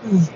What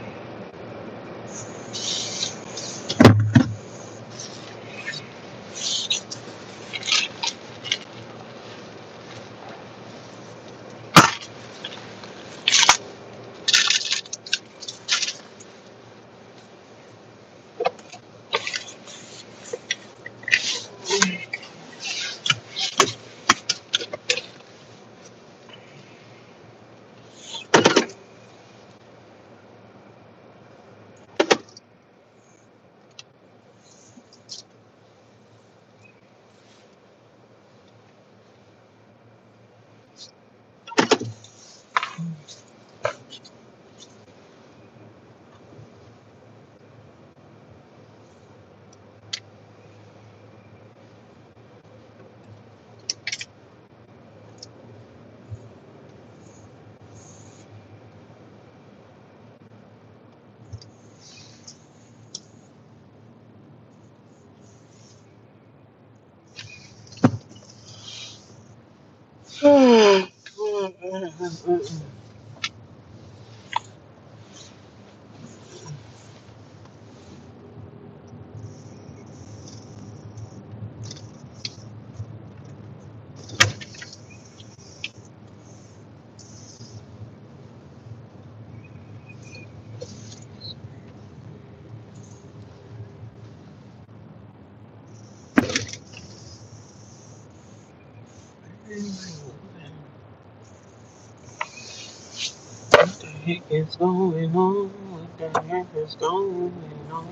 the heck is going on? What the heck is going on?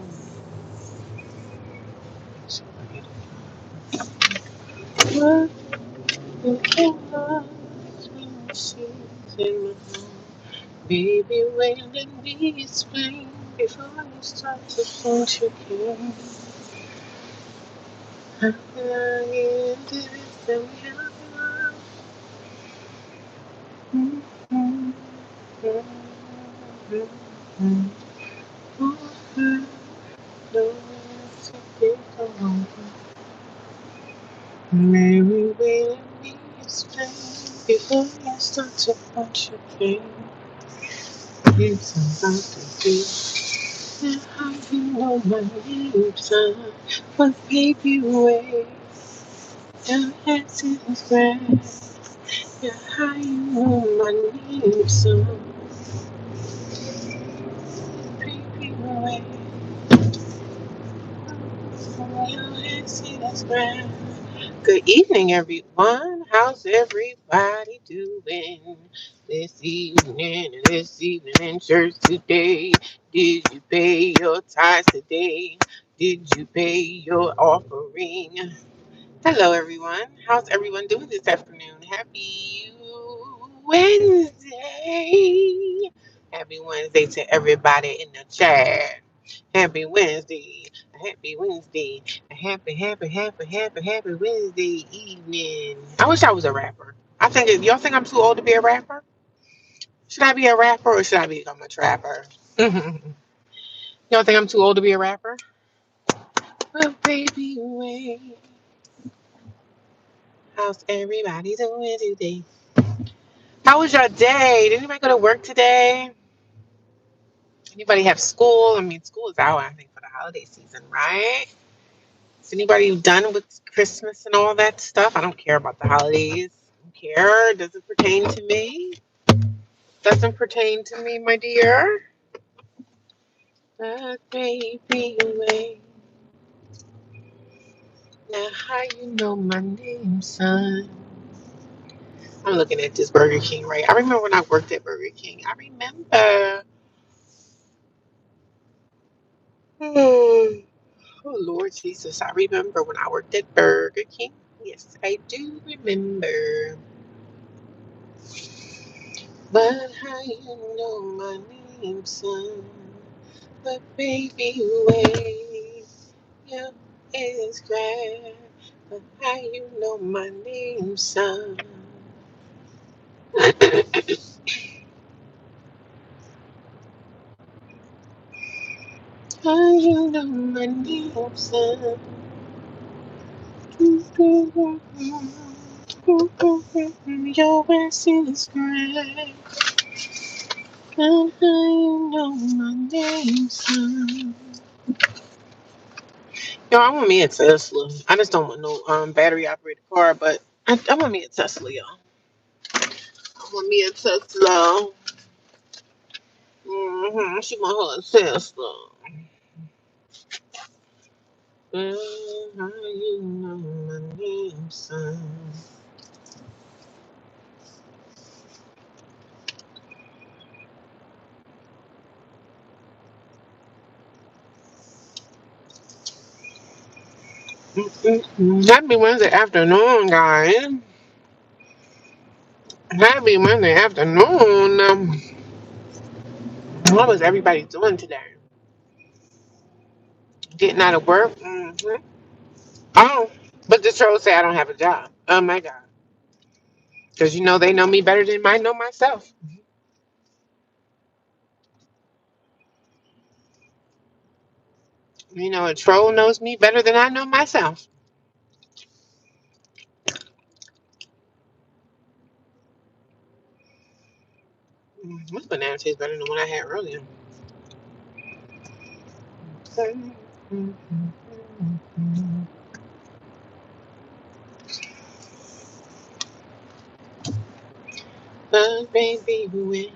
What the heck is in my heart? Baby, when let me explain before you start to think you can. How can I get into this that we have love? Mm-hmm. Mm-hmm. Mm-hmm. No one to think alone. Maybe when let me explain before you start to punch your face. It's about to be. And how you know my name, son? But baby, wait. Your hands in his grass. Yeah, how you know my name, son? Baby, wait. Your hands in his grass. Good evening, everyone. How's everybody doing this evening? This evening in church today? Did you pay your tithes today? Did you pay your offering? Hello, everyone. How's everyone doing this afternoon? Happy Wednesday. Happy Wednesday to everybody in the chat. Happy Wednesday. Happy Wednesday. Happy Wednesday evening. I wish I was a rapper. Y'all think I'm too old to be a rapper? Should I be a rapper or should I become a trapper? Y'all think I'm too old to be a rapper? Well, baby, wait. How's everybody doing today? How was your day? Did anybody go to work today? Anybody have school? I mean, school is out, I think, for the holiday season, right? Is anybody done with Christmas and all that stuff? I don't care about the holidays. I don't care. Doesn't pertain to me. Doesn't pertain to me, my dear. But baby, wait. Now, how you know my name, son? I'm looking at this Burger King, right? I remember when I worked at Burger King. I remember. Oh, Lord Jesus, I remember when I worked at Burger King. Yes, I do remember. But how you know my name, son? But baby, wait, yeah, it's grand. But how you know my name, son? How you know my name, son? Your ass is grand. How do you know my name, son? Yo, I want me a Tesla. I just don't want no battery operated car, but I want me a Tesla, y'all. I want me a Tesla. She want her a Tesla. How you know my name, son? Happy Wednesday afternoon, guys. Happy Wednesday afternoon. What was everybody doing today? Getting out of work? Oh, but the trolls say I don't have a job. Oh my God. Because they know me better than I know myself. A troll knows me better than I know myself. This banana tastes better than the one I had earlier. But baby, when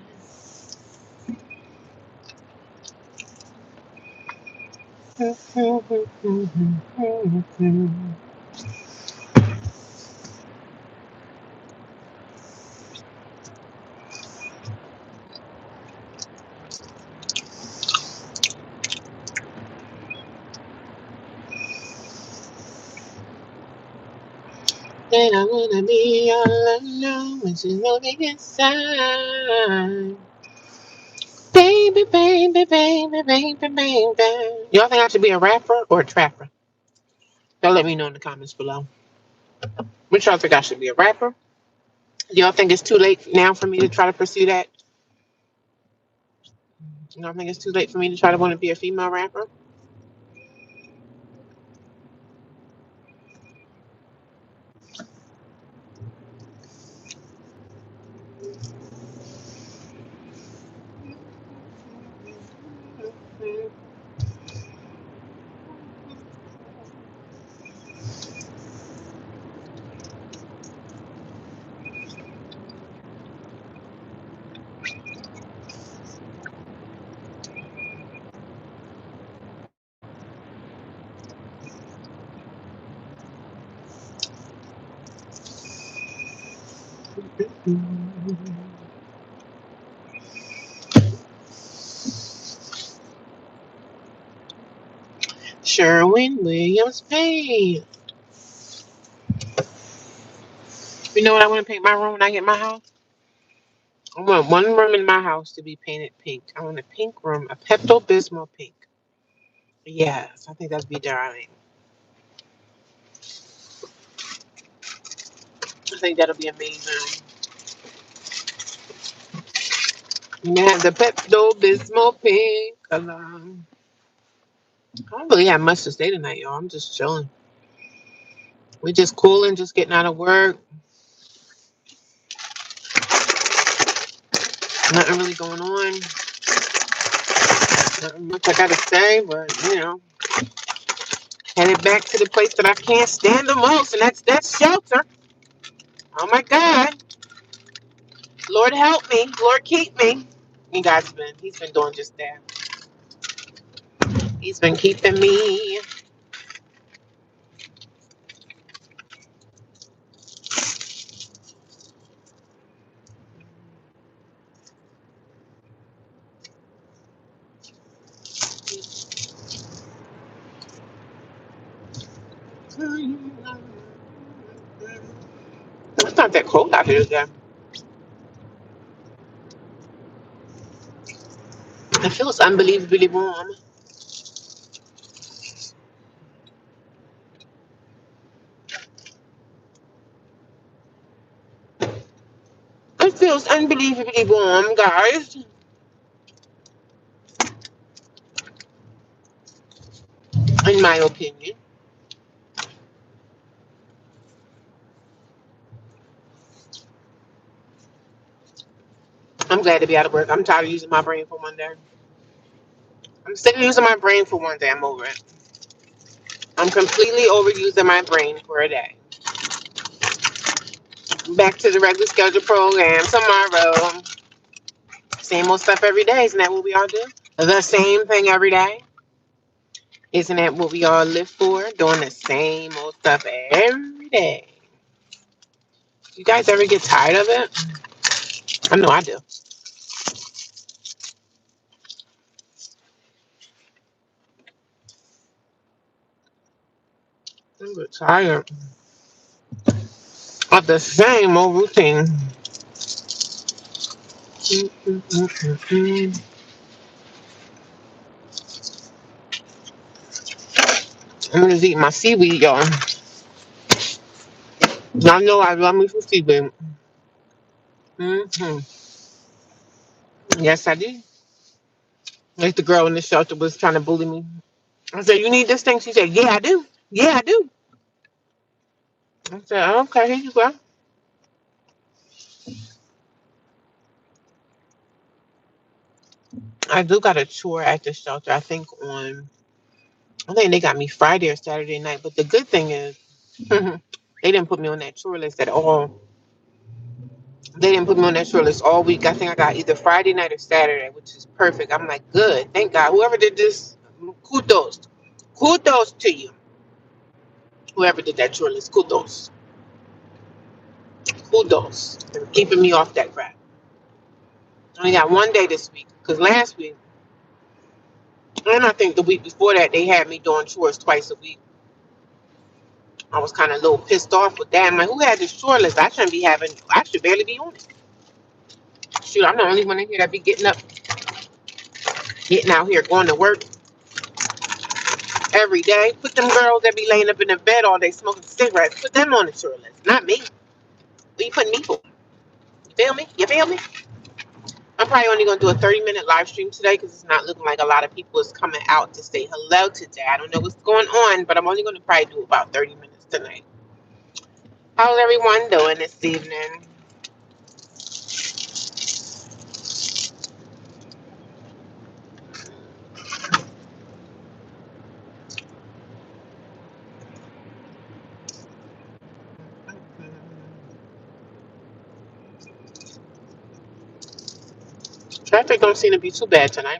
then I wanna be all alone when she's looking inside. Baby, baby, baby, baby, baby. Y'all think I should be a rapper or a trapper? Y'all let me know in the comments below. Which y'all think I should be a rapper? Y'all think it's too late now for me to try to pursue that? Y'all think it's too late for me to try to want to be a female rapper? Sherwin Williams paint. You know what I want to paint my room when I get my house? I want one room in my house to be painted pink. I want a pink room, a Pepto Bismol pink. Yes, I think that'd be darling. I think that'll be amazing. Yeah, the Pepto Bismol pink color. I don't really have much to say tonight, y'all. I'm just chilling. We just cooling, just getting out of work. Nothing really going on. Nothing much I gotta say, but headed back to the place that I can't stand the most, and that's that shelter. Oh my God. Lord help me. Lord keep me. And he's been doing just that. He's been keeping me. It's not that cold out here today. It feels unbelievably warm. It feels unbelievably warm, guys. In my opinion. I'm glad to be out of work. I'm tired of using my brain for one day. I'm sick of using my brain for one day. I'm over it. I'm completely overusing my brain for a day. Back to the regular schedule program tomorrow. Same old stuff every day. Isn't that what we all do? The same thing every day. Isn't that what we all live for? Doing the same old stuff every day. You guys ever get tired of it? I know I do. I get tired of the same old routine. I'm gonna eat my seaweed, y'all. Y'all know I love me some seaweed. Hmm. Yes, I do. Like the girl in the shelter was trying to bully me. I said, "You need this thing?" She said, "Yeah, I do. Yeah, I do." I said, "Okay, here you go." I do got a tour at the shelter. I think they got me Friday or Saturday night. But the good thing is, they didn't put me on that tour list at all. They didn't put me on that tour list all week. I think I got either Friday night or Saturday, which is perfect. I'm like, good. Thank God. Whoever did this, kudos. Kudos to you. Whoever did that tour list, kudos. Kudos. For keeping me off that crap. I only got one day this week. Because last week, and I think the week before that, they had me doing chores twice a week. I was kind of a little pissed off with that. I'm like, who had this chore list? I shouldn't be having, I should barely be on it. Shoot, I'm the only one in here that be getting up, getting out here, going to work every day. Put them girls that be laying up in the bed all day smoking cigarettes, put them on the chore list, not me. What you putting me for? You feel me? You feel me? I'm probably only going to do a 30-minute live stream today because it's not looking like a lot of people is coming out to say hello today. I don't know what's going on, but I'm only going to probably do about 30 minutes tonight. How's everyone doing this evening? Traffic don't seem to be too bad tonight.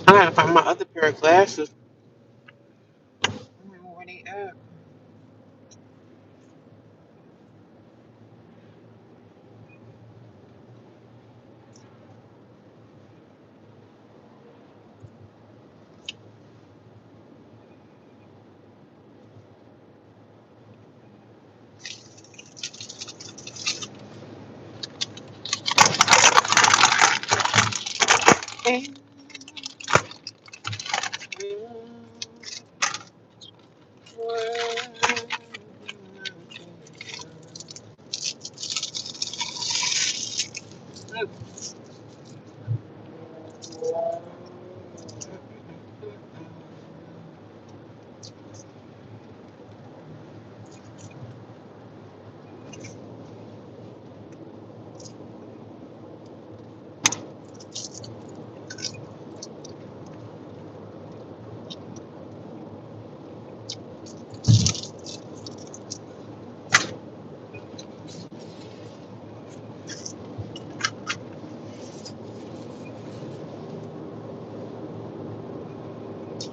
I gotta find my other pair of glasses. I don't know where they at.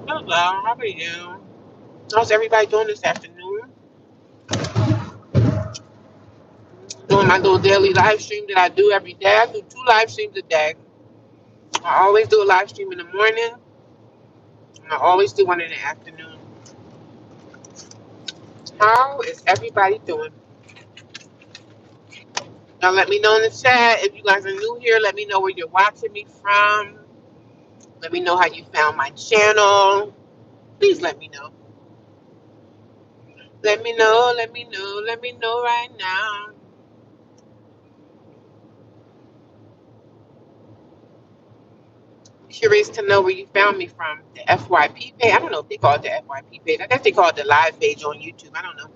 Hello, how are you? How's everybody doing this afternoon? Doing my little daily live stream that I do every day. I do 2 live streams a day. I always do a live stream in the morning, and I always do one in the afternoon. How is everybody doing? Now let me know in the chat if you guys are new here. Let me know where you're watching me from. Let me know how you found my channel. Please let me know. Let me know, let me know, let me know right now. Curious to know where you found me from. The FYP page. I don't know if they call it the FYP page. I guess they call it the live page on YouTube. I don't know.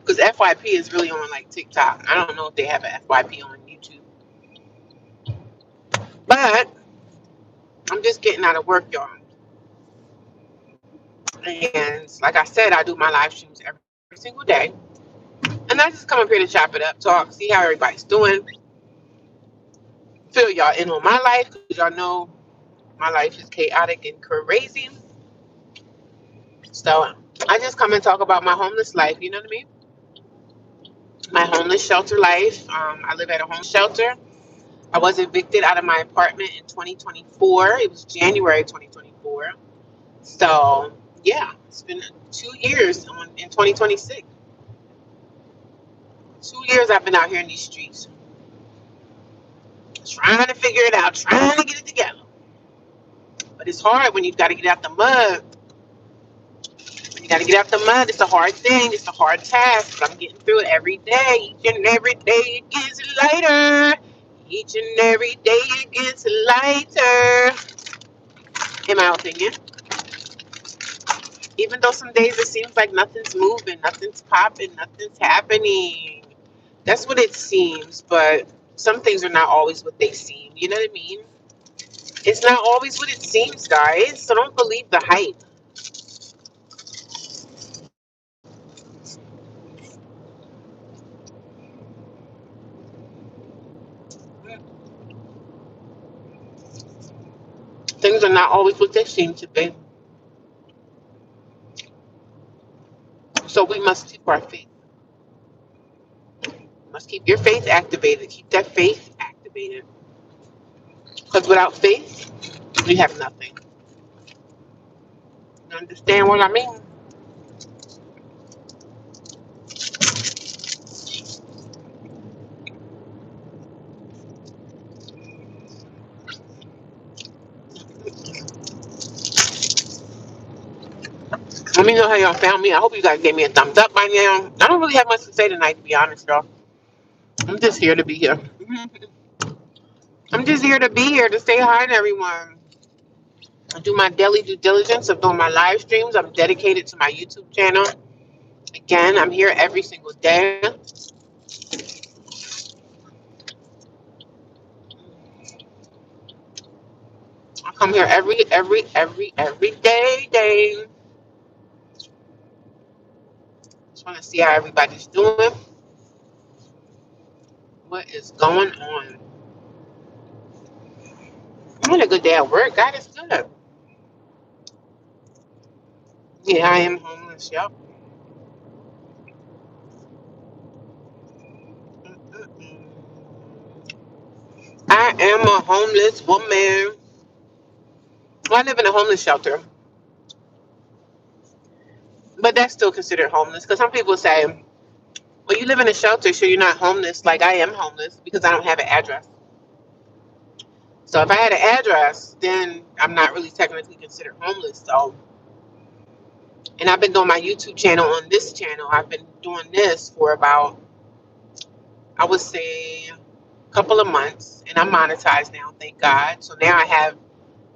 Because FYP is really on like TikTok. I don't know if they have an FYP on YouTube. But I'm just getting out of work, y'all. And like I said, I do my live streams every single day. And I just come up here to chop it up, talk, see how everybody's doing. Fill y'all in on my life because y'all know my life is chaotic and crazy. So I just come and talk about my homeless life. You know what I mean? My homeless shelter life. I live at a homeless shelter. I was evicted out of my apartment in 2024. It was January 2024. So yeah, it's been 2 years in 2026. 2 years I've been out here in these streets, trying to figure it out, trying to get it together. But it's hard when you've got to get out the mud. When you got to get out the mud, it's a hard thing. It's a hard task. But I'm getting through it every day. Each and every day it gets lighter. Each and every day it gets lighter. In my opinion. Even though some days it seems like nothing's moving, nothing's popping, nothing's happening. That's what it seems. But some things are not always what they seem. You know what I mean? It's not always what it seems, guys. So don't believe the hype. Things are not always what they seem to be. So we must keep our faith. We must keep your faith activated. Keep that faith activated. Because without faith, we have nothing. You understand what I mean? Let me know how y'all found me. I hope you guys gave me a thumbs up by now. I don't really have much to say tonight, to be honest, y'all. I'm just here to be here. I'm just here to be here to say hi to everyone. I do my daily due diligence of doing my live streams. I'm dedicated to my YouTube channel. Again, I'm here every single day. I come here every day. Just want to see how everybody's doing. What is going on? I'm having a good day at work. God is good. Yeah, I am homeless. Yep. Mm-mm. I am a homeless woman. Well, I live in a homeless shelter, but that's still considered homeless because some people say, well, you live in a shelter, so you're not homeless. Like I am homeless because I don't have an address. So if I had an address, then I'm not really technically considered homeless. So, and I've been doing my YouTube channel on this channel. I've been doing this for about, I would say, a couple of months, and I'm monetized now, thank God. So now I have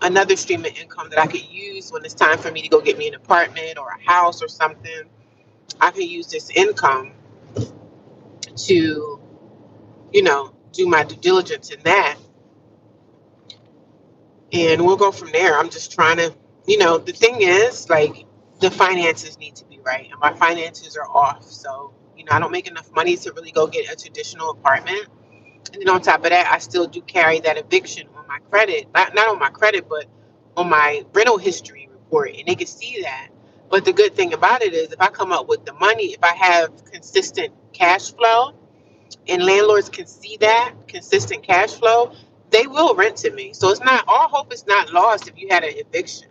another stream of income that I could use when it's time for me to go get me an apartment or a house or something. I can use this income to, do my due diligence in that. And we'll go from there. I'm just trying to, the thing is, like, the finances need to be right. And my finances are off. So, I don't make enough money to really go get a traditional apartment. And then on top of that, I still do carry that eviction on my credit. Not on my credit, but on my rental history report. And they can see that. But the good thing about it is if I come up with the money, if I have consistent cash flow, and landlords can see that consistent cash flow, they will rent to me. So it's not, all hope is not lost if you had an eviction.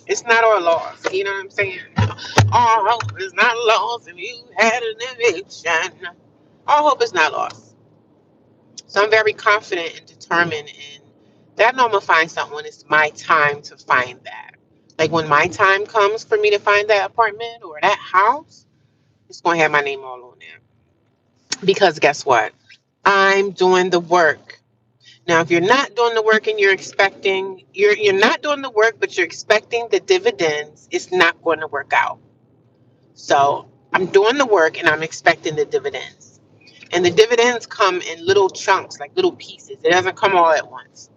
It's not all lost. You know what I'm saying? All hope is not lost if you had an eviction. All hope is not lost. So I'm very confident and determined in that I know I'm gonna find something when it's my time to find that. Like when my time comes for me to find that apartment or that house, it's going to have my name all on there. Because guess what? I'm doing the work. Now, if you're not doing the work and you're not doing the work, but you're expecting the dividends, it's not going to work out. So I'm doing the work and I'm expecting the dividends. And the dividends come in little chunks, like little pieces. It doesn't come all at once.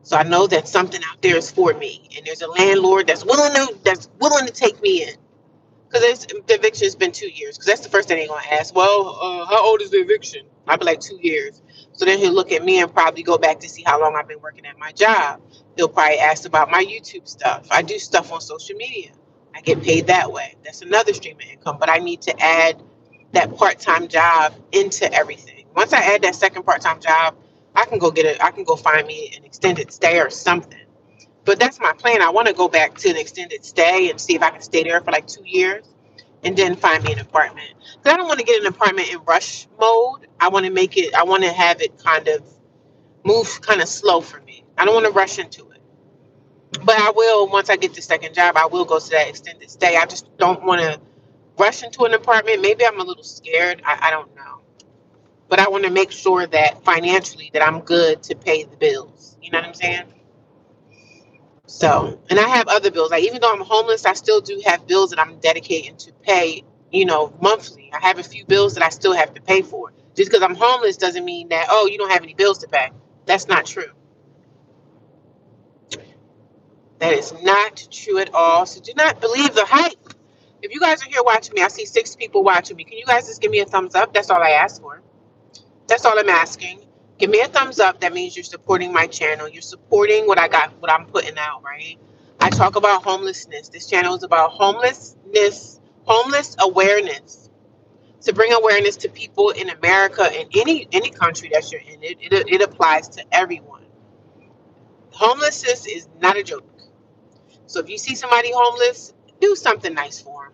So I know that something out there is for me, and there's a landlord that's willing to take me in. Because the eviction has been 2 years. Because that's the first thing they're gonna ask. Well, how old is the eviction? I'll be like 2 years. So then he'll look at me and probably go back to see how long I've been working at my job. He'll probably ask about my YouTube stuff. I do stuff on social media. I get paid that way. That's another stream of income. But I need to add that part-time job into everything. Once I add that second part-time job, I can go find me an extended stay or something. But that's my plan. I want to go back to an extended stay and see if I can stay there for like 2 years and then find me an apartment. Because I don't want to get an apartment in rush mode. I want to have it kind of move kind of slow for me. I don't want to rush into it. But I will, once I get the second job, I will go to that extended stay. I just don't want to rush into an apartment. Maybe I'm a little scared. I don't know. But I want to make sure that financially that I'm good to pay the bills. You know what I'm saying? So, and I have other bills. Like even though I'm homeless, I still do have bills that I'm dedicating to pay, monthly. I have a few bills that I still have to pay for. Just because I'm homeless doesn't mean that, oh, you don't have any bills to pay. That's not true. That is not true at all. So do not believe the hype. If you guys are here watching me, I see 6 people watching me. Can you guys just give me a thumbs up? That's all I ask for. That's all I'm asking. Give me a thumbs up. That means you're supporting my channel. You're supporting what I'm putting out, right? I talk about homelessness. This channel is about homeless awareness. To bring awareness to people in America and any country that you're in. It applies to everyone. Homelessness is not a joke. So if you see somebody homeless, do something nice for them.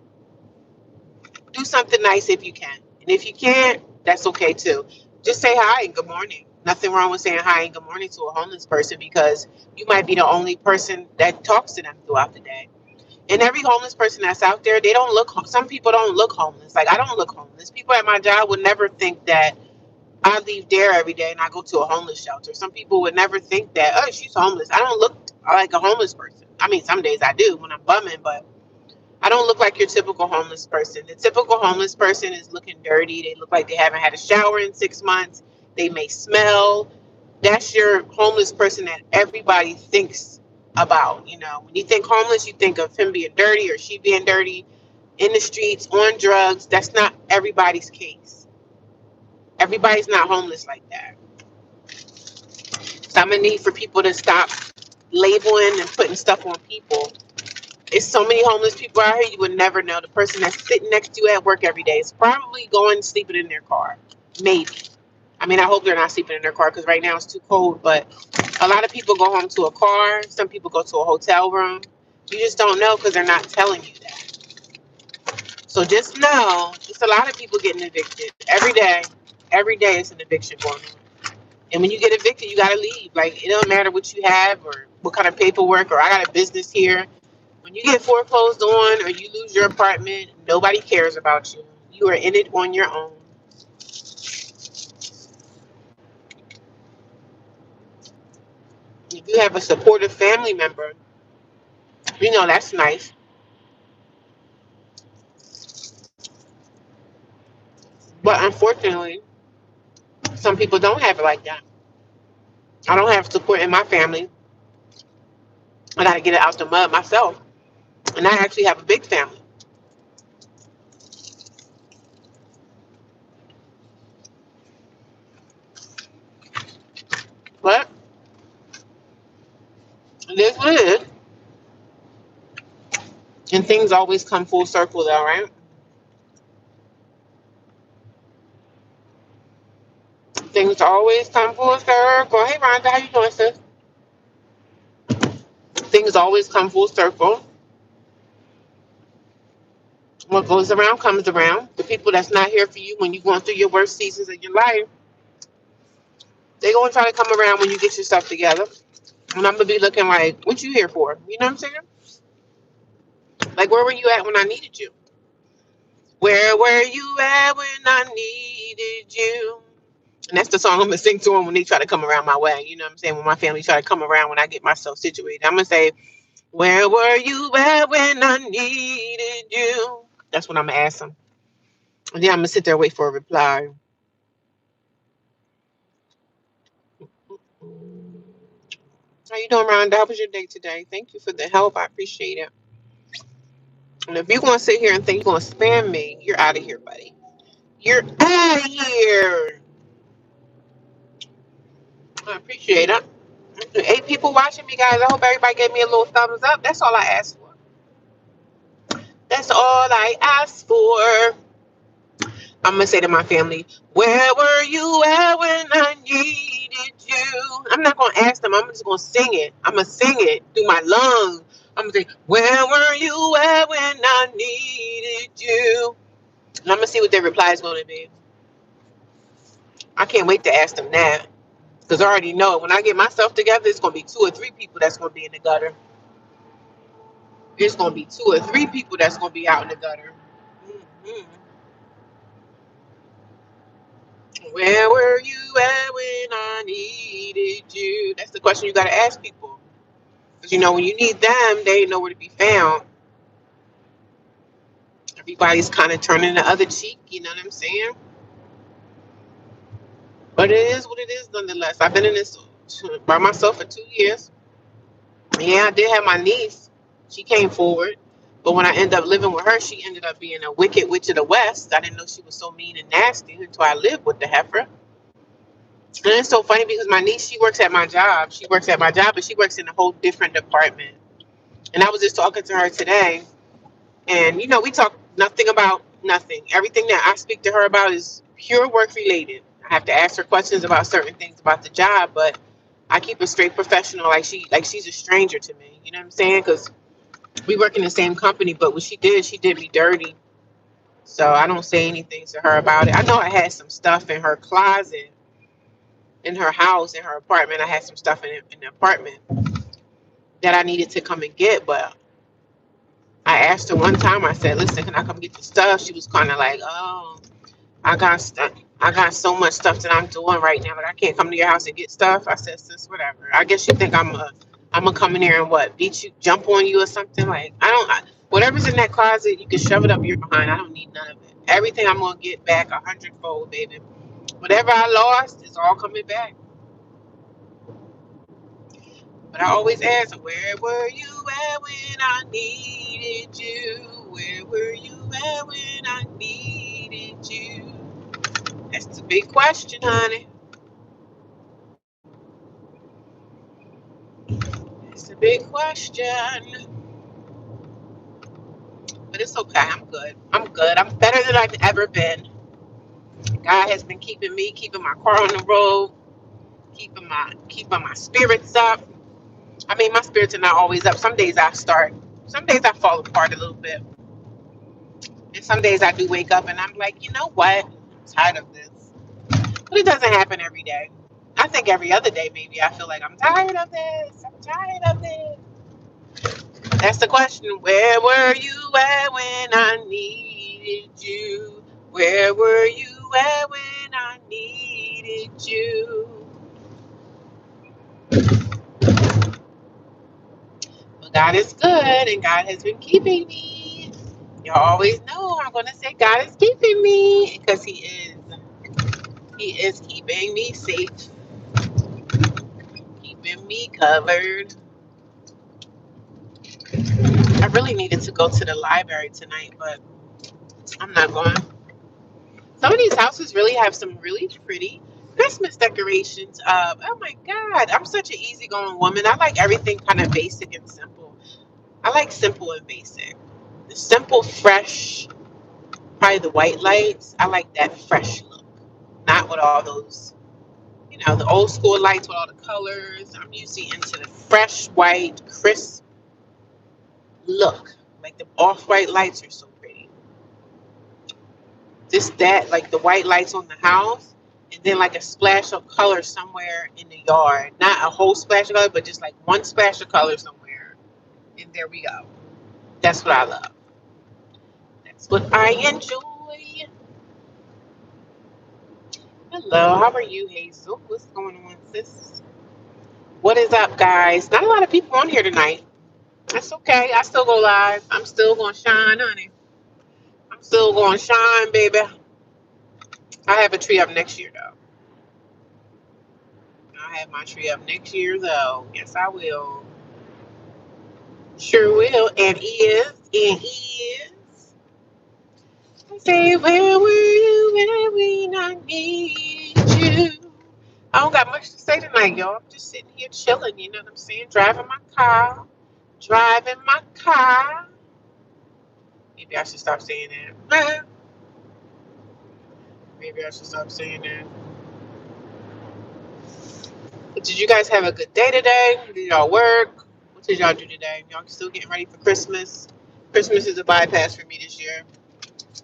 Do something nice if you can. And if you can't, that's okay too. Just say hi and good morning. Nothing wrong with saying hi and good morning to a homeless person because you might be the only person that talks to them throughout the day. And every homeless person that's out there, some people don't look homeless. Like I don't look homeless. People at my job would never think that I leave there every day and I go to a homeless shelter. Some people would never think that, oh, she's homeless. I don't look like a homeless person. I mean, some days I do when I'm bumming, but I don't look like your typical homeless person. The typical homeless person is looking dirty. They look like they haven't had a shower in 6 months. They may smell. That's your homeless person that everybody thinks about. When you think homeless, you think of him being dirty or she being dirty in the streets, on drugs. That's not everybody's case. Everybody's not homeless like that. So I'm going to need for people to stop labeling and putting stuff on people. There's so many homeless people out here you would never know. The person that's sitting next to you at work every day is probably going sleeping in their car. Maybe. I mean, I hope they're not sleeping in their car because right now it's too cold. But a lot of people go home to a car. Some people go to a hotel room. You just don't know because they're not telling you that. So just know, it's a lot of people getting evicted every day. Every day it's an eviction going on. And when you get evicted, you got to leave. Like, it don't matter what you have or what kind of paperwork or I got a business here. When you get foreclosed on or you lose your apartment, nobody cares about you. You are in it on your own. If you have a supportive family member, that's nice. But unfortunately, some people don't have it like that. I don't have support in my family. I got to get it out the mud myself. And I actually have a big family. But it is what it is. And things always come full circle, though, right? Things always come full circle. Hey, Rhonda, how you doing, sis? Things always come full circle. What goes around comes around. The people that's not here for you when you're going through your worst seasons of your life, they're going to try to come around when you get your stuff together. And I'm going to be looking like, what you here for? You know what I'm saying? Like, where were you at when I needed you? Where were you at when I needed you? And that's the song I'm gonna sing to them when they try to come around my way. You know what I'm saying? When my family try to come around when I get myself situated, I'm gonna say, "Where were you at when I needed you?" That's what I'm gonna ask them. And then I'm gonna sit there and wait for a reply. How you doing, Rhonda? How was your day today? Thank you for the help. I appreciate it. And if you're gonna sit here and think you're gonna spam me, you're out of here, buddy. You're out of here. I appreciate it. 8 people watching me, guys. I hope everybody gave me a little thumbs up. That's all I asked for. That's all I asked for. I'm gonna say to my family, "Where were you at when I needed you?" I'm not gonna ask them. I'm just gonna sing it. I'm gonna sing it through my lungs. I'm gonna say, "Where were you at when I needed you?" And I'm gonna see what their reply is gonna be. I can't wait to ask them that because I already know when I get myself together, it's gonna be 2 or 3 people that's gonna be in the gutter. It's gonna be 2 or 3 people that's gonna be out in the gutter. Mhm. Where were you at when I needed you? That's the question you got to ask people. Because, when you need them, they ain't nowhere to be found. Everybody's kind of turning the other cheek, you know what I'm saying? But it is what it is, nonetheless. I've been in this by myself for 2 years. Yeah, I did have my niece. She came forward. But when I ended up living with her, she ended up being a wicked witch of the West. I didn't know she was so mean and nasty until I lived with the heifer. And it's so funny because my niece, she works at my job. She works at my job, but she works in a whole different department. And I was just talking to her today. And, we talk nothing about nothing. Everything that I speak to her about is pure work related. I have to ask her questions about certain things about the job, but I keep her straight professional, like she's a stranger to me. You know what I'm saying? Because we work in the same company, but what she did me dirty. So I don't say anything to her about it. I know I had some stuff in her closet in her house, in her apartment. I had some stuff in the apartment that I needed to come and get, but I asked her one time. I said, "Listen, can I come get the stuff?" She was kind of like, "Oh, I got stuff. I got so much stuff that I'm doing right now. Like I can't come to your house and get stuff." I said, "Sis, whatever. I guess you think I'm gonna come in here and what, beat you, jump on you or something? Like whatever's in that closet, you can shove it up your behind. I don't need none of it. Everything I'm gonna get back 100-fold, baby. Whatever I lost is all coming back." But I always ask, "Where were you at when I needed you? Where were you at when I needed you?" That's the big question, honey. It's a big question. But it's okay. I'm good. I'm good. I'm better than I've ever been. God has been keeping me, keeping my car on the road, keeping my spirits up. I mean, my spirits are not always up. Some days some days I fall apart a little bit. And some days I do wake up and I'm like, you know what? I'm tired of this. But it doesn't happen every day. I think every other day, maybe I feel like I'm tired of this. I'm tired of this. That's the question. Where were you at when I needed you? Where were you at when I needed you? Well, God is good and God has been keeping me. You always know I'm going to say God is keeping me because He is. He is keeping me safe, keeping me covered. I really needed to go to the library tonight, but I'm not going. Some of these houses really have some really pretty Christmas decorations up. Oh my God. I'm such an easygoing woman. I like everything kind of basic and simple. I like simple and basic. The simple, fresh, probably the white lights. I like that fresh look. Not with all those, the old school lights with all the colors. I'm usually into the fresh, white, crisp look. Like the off-white lights are so pretty. Just that, like the white lights on the house, and then like a splash of color somewhere in the yard. Not a whole splash of color, but just like one splash of color somewhere. And there we go. That's what I love. That's what I enjoy. Hello, how are you, Hazel? What's going on, sis? What is up, guys? Not a lot of people on here tonight. That's okay. I still go live. I'm still going to shine, honey. I'm still going to shine, baby. I have a tree up next year, though. I have my tree up next year, though. Yes, I will. Sure will. And is. I say, where were you when we not need you? I don't got much to say tonight, y'all. I'm just sitting here chilling, you know what I'm saying? Driving my car. Driving my car. Maybe I should stop saying that. Maybe I should stop saying that. But did you guys have a good day today? Did y'all work? What did y'all do today? Y'all still getting ready for Christmas? Christmas is a bypass for me this year.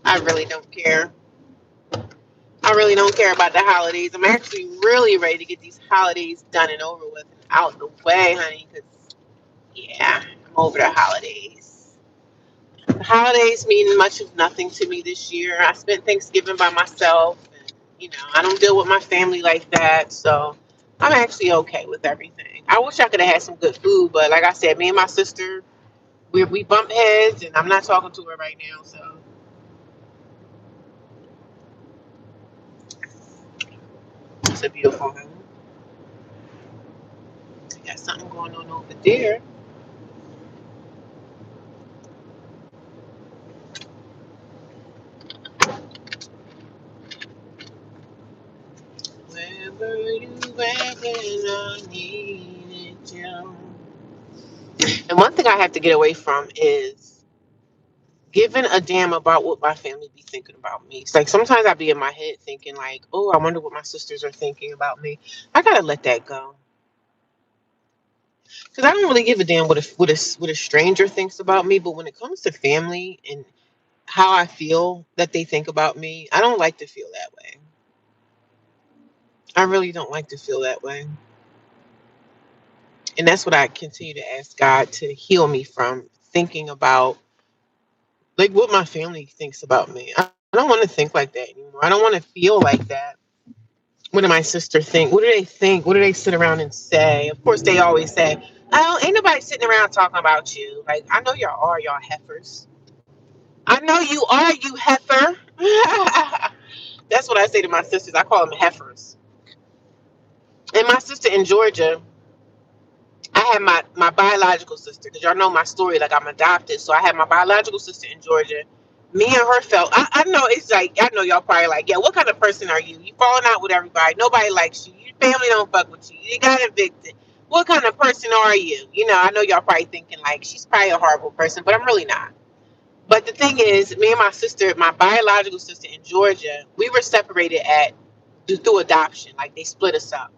I really don't care. I really don't care about the holidays. I'm actually really ready to get these holidays done and over with and out the way, honey. Because, yeah, I'm over the holidays. The holidays mean much of nothing to me this year. I spent Thanksgiving by myself. And, I don't deal with my family like that. So I'm actually okay with everything. I wish I could have had some good food. But like I said, me and my sister, we bump heads. And I'm not talking to her right now. So it's a beautiful home. Got something going on over there. Where were you when I needed you? And one thing I have to get away from is giving a damn about what my family be thinking about me. It's like sometimes I be in my head thinking like, oh, I wonder what my sisters are thinking about me. I gotta let that go. Because I don't really give a damn what a stranger thinks about me. But when it comes to family and how I feel that they think about me, I don't like to feel that way. I really don't like to feel that way. And that's what I continue to ask God to heal me from thinking about, like, what my family thinks about me. I don't want to think like that anymore. I don't want to feel like that. What do my sister think? What do they think? What do they sit around and say? Of course, they always say, "Oh, ain't nobody sitting around talking about you." Like, I know y'all are, y'all heifers. I know you are, you heifer. That's what I say to my sisters. I call them heifers. And my sister in Georgia, I had my biological sister, because y'all know my story, like I'm adopted. So I had my biological sister in Georgia. Me and her felt, I know it's like, I know y'all probably like, yeah, what kind of person are you? You falling out with everybody. Nobody likes you. Your family don't fuck with you. You got evicted. What kind of person are you? I know y'all probably thinking like, she's probably a horrible person, but I'm really not. But the thing is, me and my sister, my biological sister in Georgia, we were separated through adoption. Like they split us up.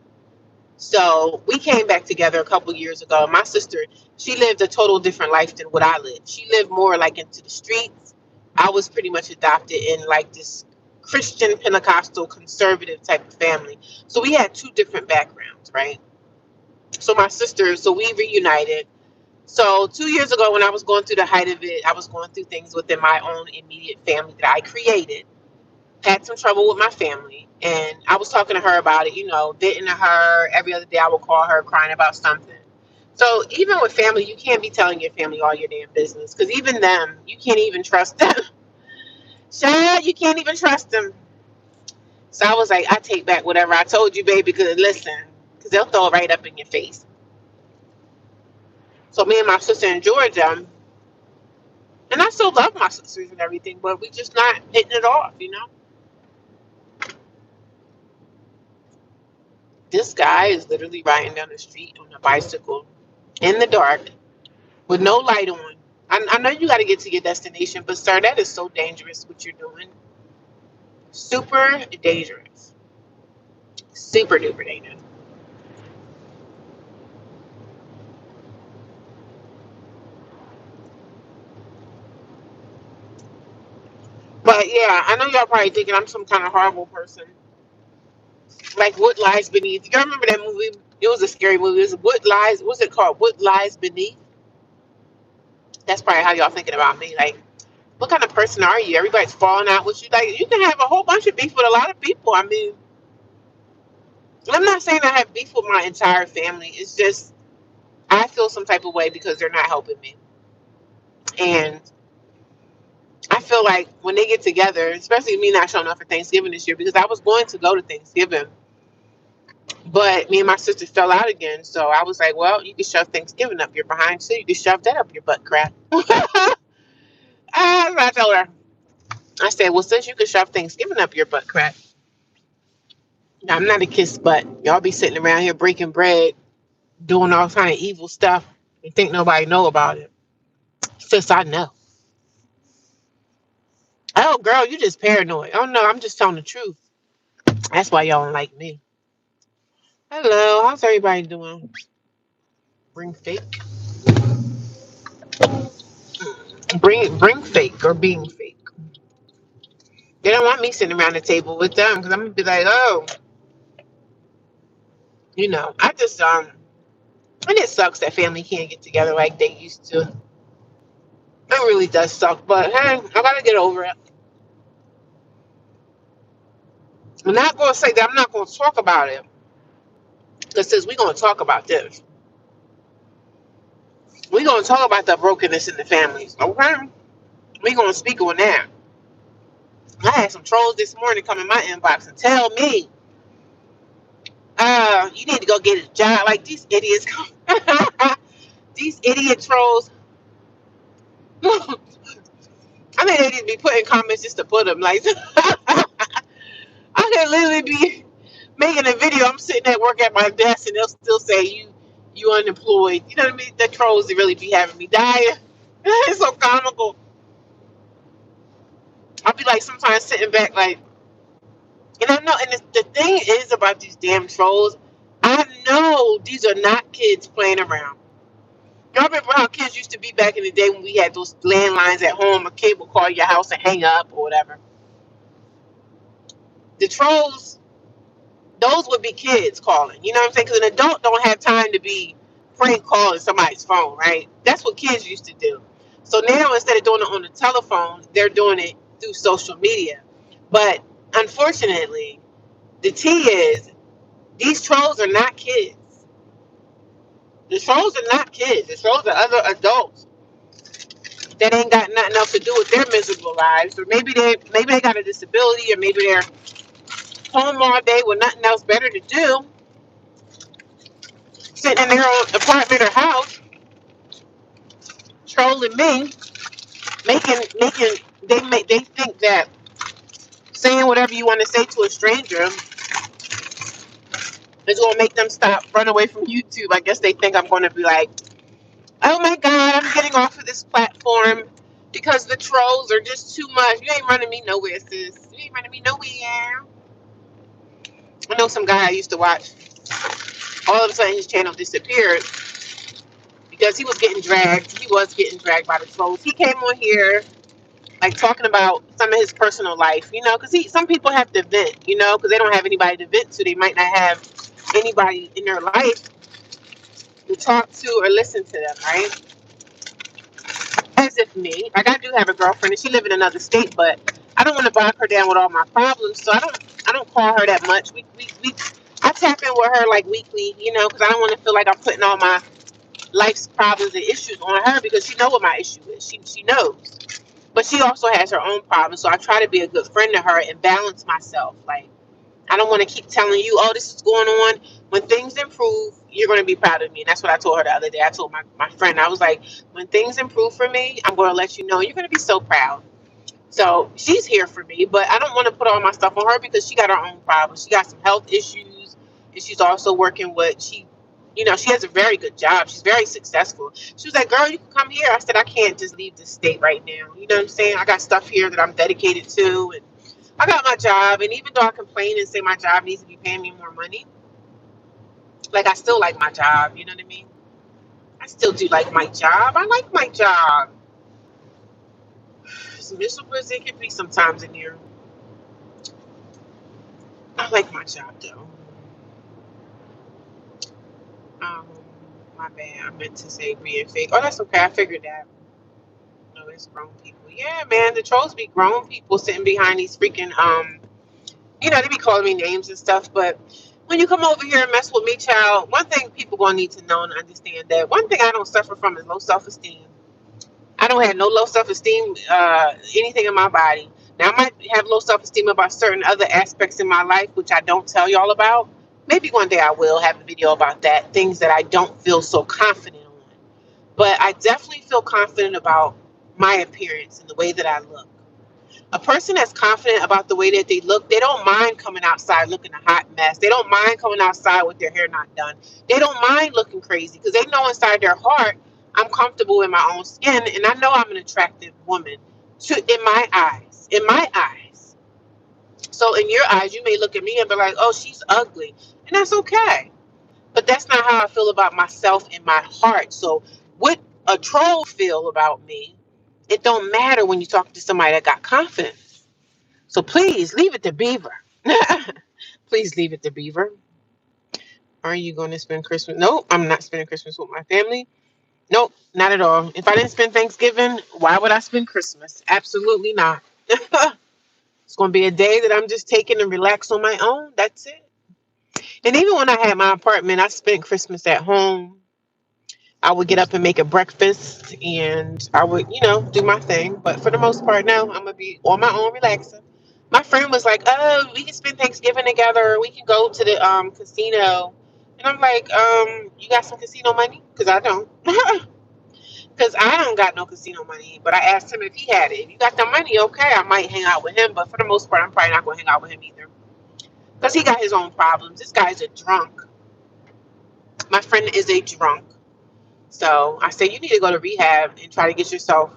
So we came back together a couple years ago. My sister, she lived a total different life than what I lived. She lived more like into the streets. I was pretty much adopted in like this Christian Pentecostal conservative type of family. So we had two different backgrounds, right? So my sister, so we reunited. So 2 years ago, when I was going through the height of it, I was going through things within my own immediate family that I created. Had some trouble with my family, and I was talking to her about it, venting to her. Every other day I would call her crying about something. So even with family, you can't be telling your family all your damn business, because even them, you can't even trust them. Shad, you can't even trust them. So I was like, I take back whatever I told you, baby, because listen, because they'll throw it right up in your face. So me and my sister in Georgia, and I still love my sisters and everything, but we just not hitting it off. This guy is literally riding down the street on a bicycle in the dark with no light on. I know you got to get to your destination, but sir, that is so dangerous what you're doing. Super dangerous. Super duper dangerous. But yeah, I know y'all probably thinking I'm some kind of horrible person. Like What Lies Beneath. Y'all remember that movie? It was a scary movie. It was What Lies, what's it called? What Lies Beneath? That's probably how y'all thinking about me. Like, what kind of person are you? Everybody's falling out with you. Like, you can have a whole bunch of beef with a lot of people. I mean, I'm not saying I have beef with my entire family. It's just I feel some type of way because they're not helping me. And I feel like when they get together, especially me not showing up for Thanksgiving this year, because I was going to go to Thanksgiving, but me and my sister fell out again. So I was like, well, you can shove Thanksgiving up your behind too. You can shove that up your butt crack. I told her. I said, well, since you can shove Thanksgiving up your butt crack, I'm not a kiss butt. Y'all be sitting around here breaking bread, doing all kind of evil stuff, and think nobody know about it. Sis, I know. Oh, girl, you just paranoid. Oh no, I'm just telling the truth. That's why y'all don't like me. Hello, how's everybody doing? Bring fake. Bring fake or being fake. They don't want me sitting around the table with them because I'm gonna be like, oh, I just and it sucks that family can't get together like they used to. It really does suck, but hey, I gotta get over it. I'm not gonna say that I'm not gonna talk about it. Because since we're gonna talk about this, we're gonna talk about the brokenness in the families, okay? We're gonna speak on that. I had some trolls this morning come in my inbox and tell me, you need to go get a job. Like these idiots, these idiot trolls. I think they need to be putting comments just to put them. Like I could literally be making a video. I'm sitting at work at my desk, and they'll still say you unemployed. You know what I mean? The trolls they really be having me dying. It's so comical. I'll be like sometimes sitting back like, and I know, and the thing is about these damn trolls, I know these are not kids playing around. Y'all remember how kids used to be back in the day when we had those landlines at home, a kid would call your house and hang up or whatever. The trolls, those would be kids calling. You know what I'm saying? Because an adult don't have time to be prank calling somebody's phone, right? That's what kids used to do. So now instead of doing it on the telephone, they're doing it through social media. But unfortunately, the T is these trolls are not kids. The trolls are not kids. The trolls are other adults that ain't got nothing else to do with their miserable lives, or maybe they got a disability, or maybe they're home all day with nothing else better to do, sitting in their own apartment or house, trolling me, making they think that saying whatever you want to say to a stranger is gonna make them stop, run away from YouTube. I guess they think I'm gonna be like, oh my God, I'm getting off of this platform because the trolls are just too much. You ain't running me nowhere, sis. You ain't running me nowhere. I know some guy I used to watch. All of a sudden, his channel disappeared because he was getting dragged. He was getting dragged by the trolls. He came on here like talking about some of his personal life, because some people have to vent, because they don't have anybody to vent to. They might not have anybody in their life to talk to or listen to them, right? As if me, like I do have a girlfriend and she lives in another state, but I don't want to bog her down with all my problems, so I don't call her that much. We I tap in with her like weekly, because I don't want to feel like I'm putting all my life's problems and issues on her because she knows what my issue is. She knows, but she also has her own problems, so I try to be a good friend to her and balance myself. Like I don't want to keep telling you, oh, this is going on. When things improve, you're going to be proud of me. And that's what I told her the other day. I told my friend, I was like, when things improve for me, I'm going to let you know. You're going to be so proud. So she's here for me, but I don't want to put all my stuff on her because she got her own problems. She got some health issues, and she's also working with, she has a very good job. She's very successful. She was like, girl, you can come here. I said, I can't just leave this state right now. You know what I'm saying? I got stuff here that I'm dedicated to, and I got my job, and even though I complain and say my job needs to be paying me more money, like I still like my job. You know what I mean? I still do like my job. I like my job. As miserable as it can be sometimes in here, I like my job though. Um, my bad. I meant to say being fake. Oh, that's okay. I figured that. it's grown people. Yeah, man, the trolls be grown people sitting behind these freaking they be calling me names and stuff, but when you come over here and mess with me, child, one thing people gonna need to know and understand that one thing I don't suffer from is low self-esteem. I don't have no low self-esteem, anything in my body. Now, I might have low self-esteem about certain other aspects in my life, which I don't tell y'all about. Maybe one day I will have a video about that, things that I don't feel so confident on. But I definitely feel confident about my appearance and the way that I look. A person that's confident about the way that they look, they don't mind coming outside looking a hot mess. They don't mind coming outside with their hair not done. They don't mind looking crazy because they know inside their heart, I'm comfortable in my own skin and I know I'm an attractive woman in my eyes. In my eyes. So in your eyes, you may look at me and be like, oh, she's ugly. And that's okay. But that's not how I feel about myself in my heart. So what a troll feel about me, it don't matter when you're talking to somebody that got confidence. So please leave it to Beaver. Please leave it to Beaver. Are you going to spend Christmas? No, I'm not spending Christmas with my family. Nope, not at all. If I didn't spend Thanksgiving, why would I spend Christmas? Absolutely not. It's going to be a day that I'm just taking and relax on my own. That's it. And even when I had my apartment, I spent Christmas at home. I would get up and make a breakfast and I would, do my thing. But for the most part, now I'm going to be on my own relaxing. My friend was like, oh, we can spend Thanksgiving together. We can go to the casino. And I'm like, you got some casino money? Because I don't. Because I don't got no casino money. But I asked him if he had it. If you got the money, okay, I might hang out with him. But for the most part, I'm probably not going to hang out with him either. Because he got his own problems. This guy's a drunk. My friend is a drunk. So I said, you need to go to rehab and try to get yourself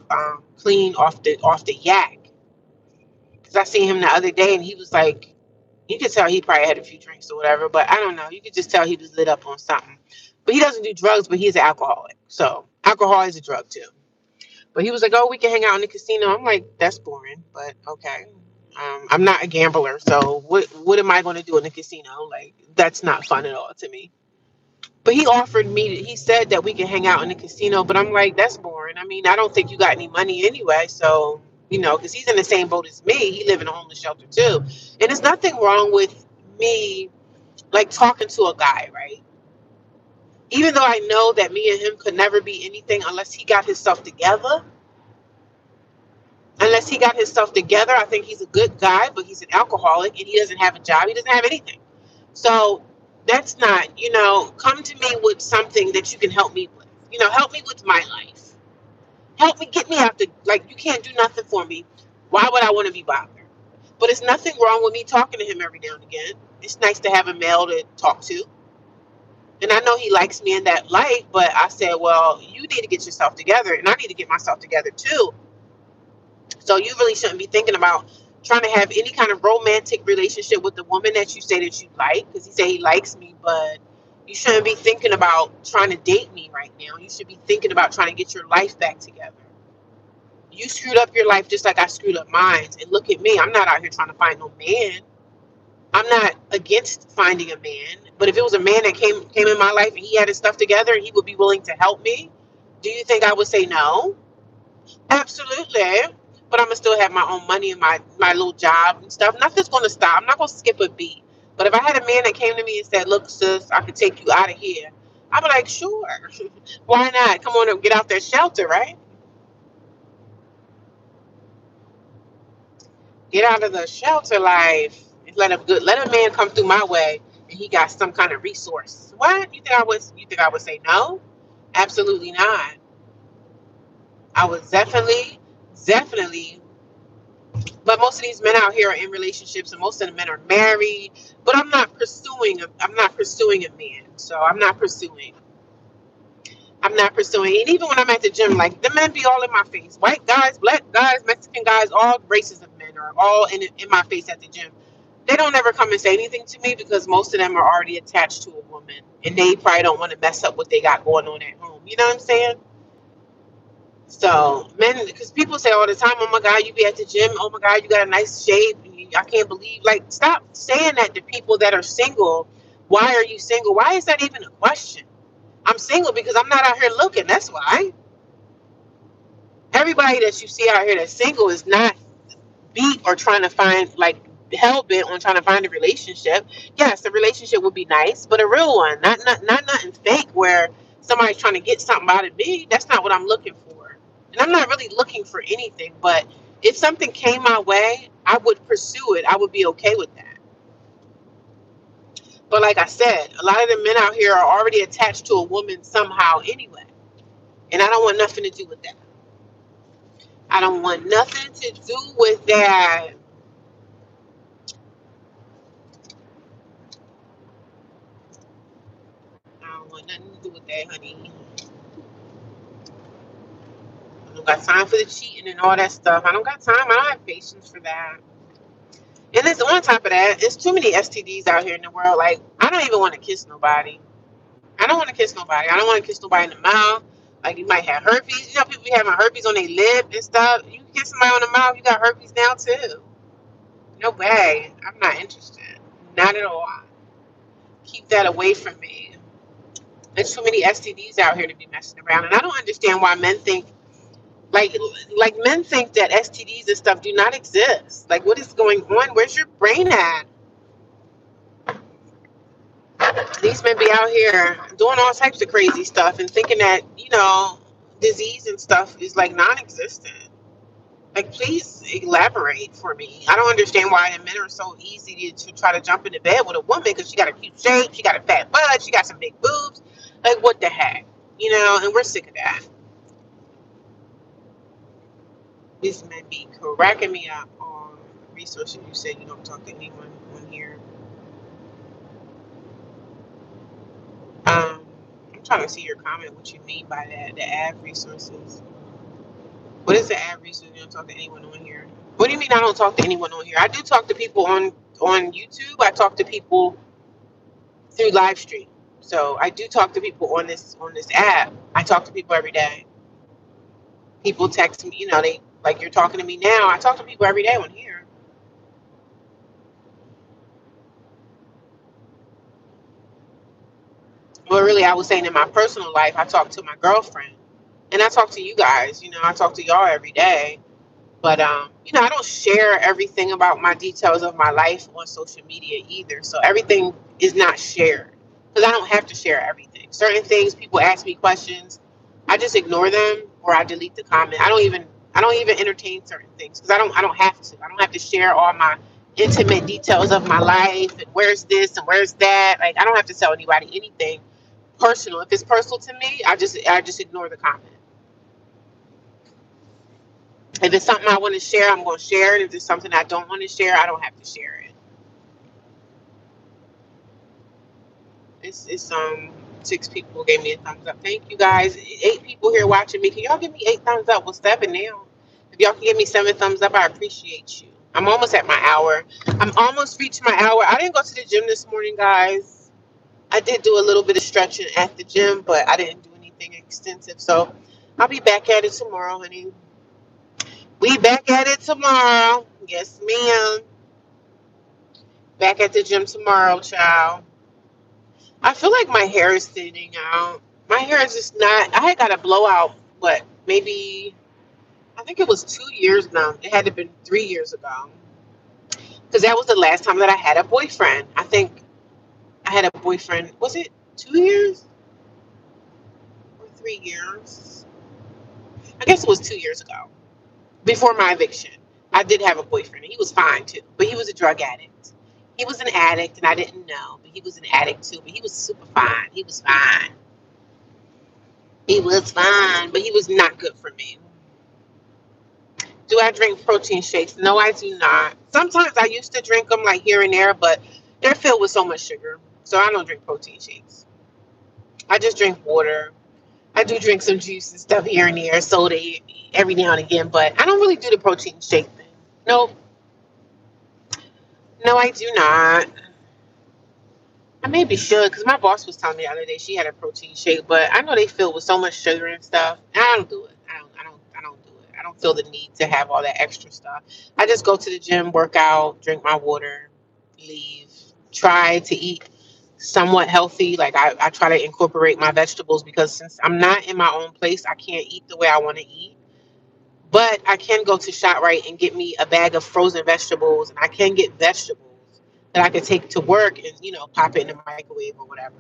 clean off the yak. Because I seen him the other day and he was like, you could tell he probably had a few drinks or whatever, but I don't know. You could just tell he was lit up on something. But he doesn't do drugs, but he's an alcoholic. So alcohol is a drug too. But he was like, oh, we can hang out in the casino. I'm like, that's boring, but okay. I'm not a gambler, so what am I going to do in the casino? Like, that's not fun at all to me. But he said that we can hang out in the casino, but I'm like, that's boring. I mean, I don't think you got any money anyway, so, because he's in the same boat as me. He live in a homeless shelter too. And there's nothing wrong with me, like, talking to a guy, right? Even though I know that me and him could never be anything unless he got himself together. Unless he got himself together, I think he's a good guy, but he's an alcoholic and he doesn't have a job. He doesn't have anything. So that's not, come to me with something that you can help me with. Help me with my life. Help me get me out the, like, you can't do nothing for me. Why would I want to be bothered? But it's nothing wrong with me talking to him every now and again. It's nice to have a male to talk to. And I know he likes me in that light, but I said, well, you need to get yourself together and I need to get myself together too. So you really shouldn't be thinking about trying to have any kind of romantic relationship with the woman that you say that you like, because he said he likes me, but you shouldn't be thinking about trying to date me right now. You should be thinking about trying to get your life back together. You screwed up your life just like I screwed up mine. And look at me. I'm not out here trying to find no man. I'm not against finding a man. But if it was a man that came in my life and he had his stuff together and he would be willing to help me, do you think I would say no? Absolutely. But I'm going to still have my own money and my little job and stuff. Nothing's going to stop. I'm not going to skip a beat. But if I had a man that came to me and said, look, sis, I could take you out of here, I'd be like, sure. Why not? Come on and get out that shelter, right? Get out of the shelter life. Let a man come through my way and he got some kind of resource. What? You think I would say no? Absolutely not. I would definitely. But most of these men out here are in relationships, and most of the men are married. But I'm not pursuing a man. So I'm not pursuing. And even when I'm at the gym, like, the men be all in my face. White guys, black guys, Mexican guys, all races of men are all in my face at the gym. They don't ever come and say anything to me because most of them are already attached to a woman, and they probably don't want to mess up what they got going on at home. You know what I'm saying? So, men, because people say all the time, oh my God, you be at the gym. Oh my God, you got a nice shape. I can't believe, like, stop saying that to people that are single. Why are you single? Why is that even a question? I'm single because I'm not out here looking. That's why. everybody that you see out here that's single is not beat or trying to find, like, hell bent on trying to find a relationship. Yes, the relationship would be nice, but a real one, not nothing fake where somebody's trying to get something out of me. That's not what I'm looking for. And I'm not really looking for anything, but if something came my way, I would pursue it. I would be okay with that. But like I said, a lot of the men out here are already attached to a woman somehow anyway. And I don't want nothing to do with that. I don't want nothing to do with that. I don't want nothing to do with that, honey. I don't got time for the cheating and all that stuff. I don't got time. I don't have patience for that. And it's on top of that, it's too many STDs out here in the world. Like, I don't even want to kiss nobody. I don't want to kiss nobody. I don't want to kiss nobody in the mouth. Like, you might have herpes. You know, people be having herpes on their lip and stuff. You kiss somebody on the mouth, you got herpes now too. No way. I'm not interested. Not at all. Keep that away from me. There's too many STDs out here to be messing around. And I don't understand why men think, like, men think that STDs and stuff do not exist. Like, what is going on? Where's your brain at? These men be out here doing all types of crazy stuff and thinking that, disease and stuff is like non-existent. Like, please elaborate for me. I don't understand why the men are so easy to try to jump into bed with a woman because she got a cute shape, she got a fat butt, she got some big boobs. Like, what the heck? And we're sick of that. These men be cracking me up on resources. You said you don't talk to anyone on here. I'm trying to see your comment, what you mean by that, the ad resources. What is the ad resource? You don't talk to anyone on here. What do you mean I don't talk to anyone on here? I do talk to people on YouTube. I talk to people through live stream. So I do talk to people on this app. I talk to people every day. People text me, they like you're talking to me now. I talk to people every day on here. Well, really, I was saying in my personal life, I talk to my girlfriend, and I talk to you guys. I talk to y'all every day. But I don't share everything about my details of my life on social media either. So everything is not shared because I don't have to share everything. Certain things, people ask me questions, I just ignore them or I delete the comment. I don't even entertain certain things because I don't have to. I don't have to share all my intimate details of my life and where's this and where's that. Like, I don't have to tell anybody anything personal. If it's personal to me, I just ignore the comment. If it's something I want to share, I'm going to share it. If it's something I don't want to share, I don't have to share it. It's 6 people gave me a thumbs up. Thank you guys. 8 people here watching me. Can y'all give me 8 thumbs up? Well, 7 now. If y'all can give me 7 thumbs up, I appreciate you. I'm almost at my hour. I'm almost reached my hour. I didn't go to the gym this morning, guys. I did do a little bit of stretching at the gym, but I didn't do anything extensive. So I'll be back at it tomorrow, honey. We back at it tomorrow. Yes, ma'am. Back at the gym tomorrow, child. I feel like my hair is thinning out. My hair is just not. I had got a blowout, what, maybe, I think it was 2 years now. It had to have been 3 years ago. Because that was the last time that I had a boyfriend. I think I had a boyfriend, was it 2 years? Or 3 years? I guess it was 2 years ago. Before my eviction. I did have a boyfriend. And he was fine too. But he was a drug addict. He was an addict and I didn't know. But he was an addict too. But he was super fine. He was fine. He was fine. But he was not good for me. Do I drink protein shakes? No, I do not. Sometimes I used to drink them like here and there. But they're filled with so much sugar. So I don't drink protein shakes. I just drink water. I do drink some juice and stuff here and there. Soda every now and again. But I don't really do the protein shake thing. Nope. No, I do not. I maybe should, because my boss was telling me the other day she had a protein shake, but I know they filled with so much sugar and stuff. And I don't do it. I don't do it. I don't feel the need to have all that extra stuff. I just go to the gym, work out, drink my water, leave. Try to eat somewhat healthy. Like I try to incorporate my vegetables because since I'm not in my own place, I can't eat the way I want to eat. But I can go to ShopRite and get me a bag of frozen vegetables, and I can get vegetables that I can take to work and pop it in the microwave or whatever.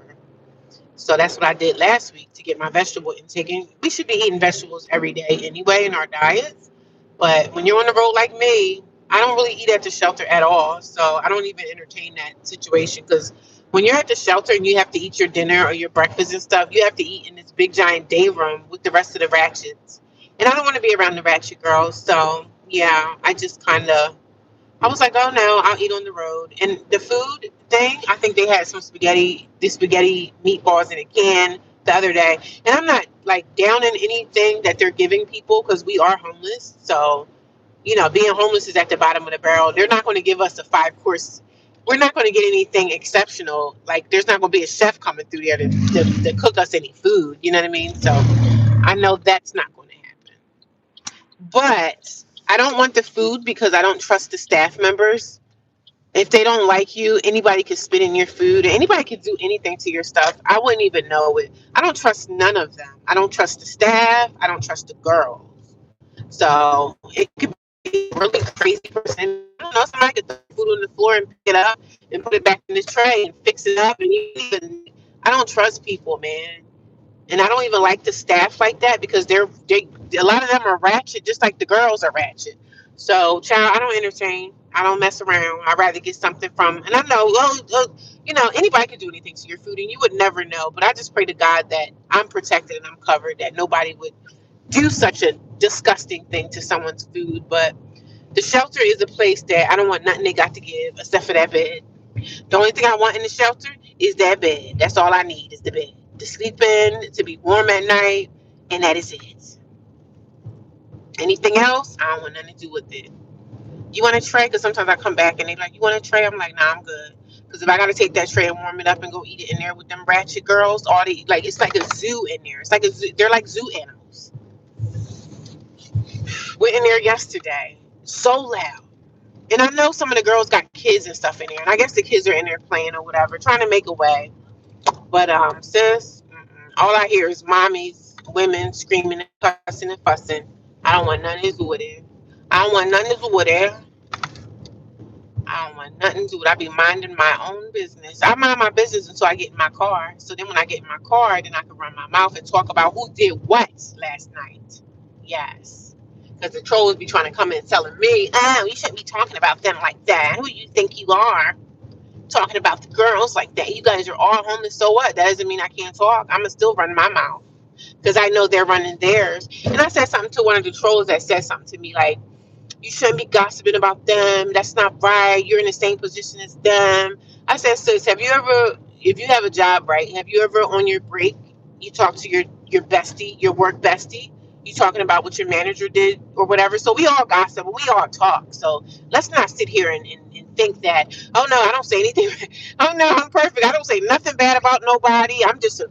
So that's what I did last week to get my vegetable intake. And we should be eating vegetables every day anyway in our diets. But when you're on the road like me, I don't really eat at the shelter at all. So I don't even entertain that situation because when you're at the shelter and you have to eat your dinner or your breakfast and stuff, you have to eat in this big giant day room with the rest of the ratchets. And I don't want to be around the ratchet girls. So yeah, I just kind of I was like, oh no, I'll eat on the road. And the food thing, I think they had the spaghetti meatballs in a can the other day. And I'm not like down in anything that they're giving people because we are homeless. So, being homeless is at the bottom of the barrel. They're not going to give us a 5 course. We're not going to get anything exceptional. Like, there's not going to be a chef coming through there to cook us any food. You know what I mean? So I know that's not going to happen. But I don't want the food because I don't trust the staff members. If they don't like you, anybody can spit in your food. Anybody can do anything to your stuff. I wouldn't even know it. I don't trust none of them. I don't trust the staff. I don't trust the girls. So it could be a really crazy person. I don't know. Somebody could throw food on the floor and pick it up and put it back in the tray and fix it up. And I don't trust people, man. And I don't even like the staff like that because they a lot of them are ratchet, just like the girls are ratchet. So, child, I don't entertain. I don't mess around. I'd rather get something from, and I know, anybody can do anything to your food, and you would never know. But I just pray to God that I'm protected and I'm covered, that nobody would do such a disgusting thing to someone's food. But the shelter is a place that I don't want nothing they got to give except for that bed. The only thing I want in the shelter is that bed. That's all I need is the bed to sleep in, to be warm at night, and that is it. Anything else, I don't want nothing to do with it. You want a tray? Because sometimes I come back and they're like, you want a tray? I'm like, nah, I'm good. Because if I got to take that tray and warm it up and go eat it in there with them ratchet girls, it's like a zoo in there. It's like a zoo. They're like zoo animals. Went in there yesterday. So loud. And I know some of the girls got kids and stuff in there. And I guess the kids are in there playing or whatever, trying to make a way. But sis, all I hear is mommies, women screaming and cussing and fussing. I don't want nothing to do with it. I don't want nothing to do with it. I don't want nothing to do with it. I be minding my own business. I mind my business until I get in my car. So then when I get in my car, then I can run my mouth and talk about who did what last night. Yes. Because the trolls be trying to come in telling me, oh, you shouldn't be talking about them like that. Who you think you are? Talking about the girls like that. You guys are all homeless. So what? That doesn't mean I can't talk. I'm going to still run my mouth because I know they're running theirs. And I said something to one of the trolls that said something to me like, you shouldn't be gossiping about them. That's not right. You're in the same position as them. I said, sis, if you have a job, right? Have you ever on your break, you talk to your bestie, your work bestie? You talking about what your manager did or whatever. So we all gossip, we all talk. So let's not sit here and think that, oh no, I don't say anything. Oh no, I'm perfect. I don't say nothing bad about nobody. I'm just a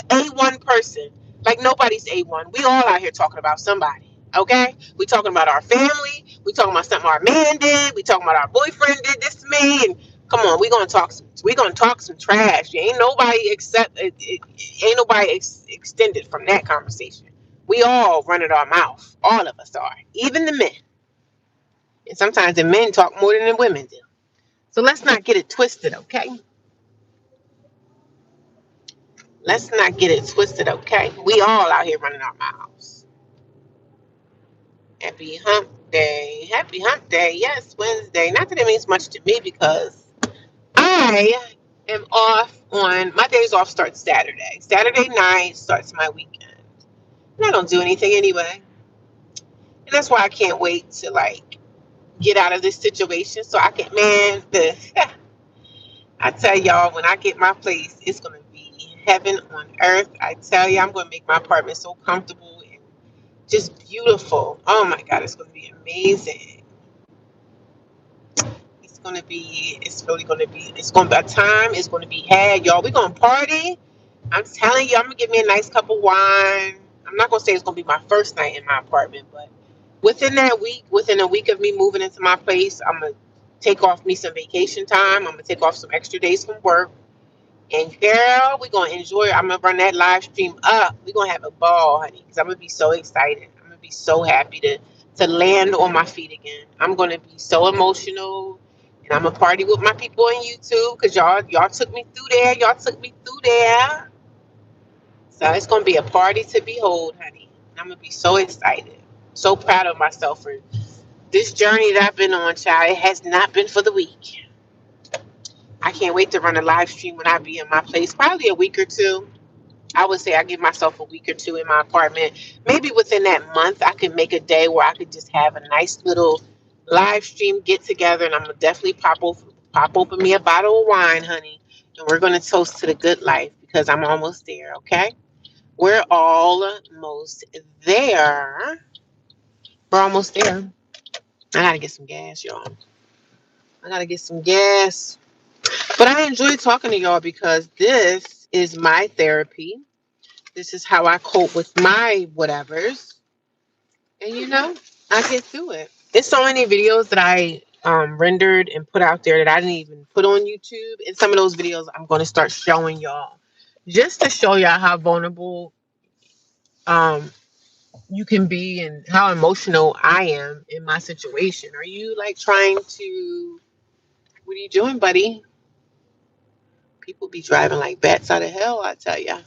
A1 person. Like nobody's A1. We all out here talking about somebody. Okay, we talking about our family. We talking about something our man did. We talking about our boyfriend did this to me. And come on, we gonna talk some. We gonna talk some trash. Ain't nobody ain't nobody extended from that conversation. We all running our mouth. All of us are, even the men. And sometimes the men talk more than the women do. So let's not get it twisted, okay? Let's not get it twisted, okay? We all out here running our mouths. Happy hump day. Happy hump day. Yes, Wednesday. Not that it means much to me because I am off on my days off starts Saturday. Saturday night starts my weekend. And I don't do anything anyway. And that's why I can't wait to like get out of this situation so I can I tell y'all when I get my place, it's gonna be heaven on earth. I tell you, I'm gonna make my apartment so comfortable and just beautiful. Oh my god, it's gonna be amazing. It's really gonna be, it's gonna be a time, it's gonna be had, y'all. We're gonna party. I'm telling you, I'm gonna get me a nice cup of wine. I'm not gonna say it's gonna be my first night in my apartment, but within a week of me moving into my place, I'm gonna take off me some vacation time. I'm gonna take off some extra days from work. And girl, we're gonna enjoy it. I'm gonna run that live stream up. We're gonna have a ball, honey, because I'm gonna be so excited. I'm gonna gonna be so happy to land on my feet again. I'm gonna be so emotional, and I'm gonna party with my people on YouTube because y'all took me through there. Y'all took me through there. So it's gonna be a party to behold, honey. And I'm gonna be so excited, so proud of myself for this journey that I've been on, child. It has not been for the weak. I can't wait to run a live stream when I be in my place, probably a week or two. I would say I give myself a week or two in my apartment. Maybe within that month, I could make a day where I could just have a nice little live stream get together, and I'm gonna definitely pop open me a bottle of wine, honey, and we're gonna toast to the good life because I'm almost there. Okay, we're almost there. We're almost there. I gotta get some gas, y'all. I gotta get some gas. But I enjoy talking to y'all because this is my therapy. This is how I cope with my whatevers. And I get through it. There's so many videos that I rendered and put out there that I didn't even put on YouTube. And some of those videos I'm going to start showing y'all just to show y'all how vulnerable um, you can be and how emotional I am in my situation. Are you like trying to, what are you doing, buddy? People be driving like bats out of hell, I tell ya.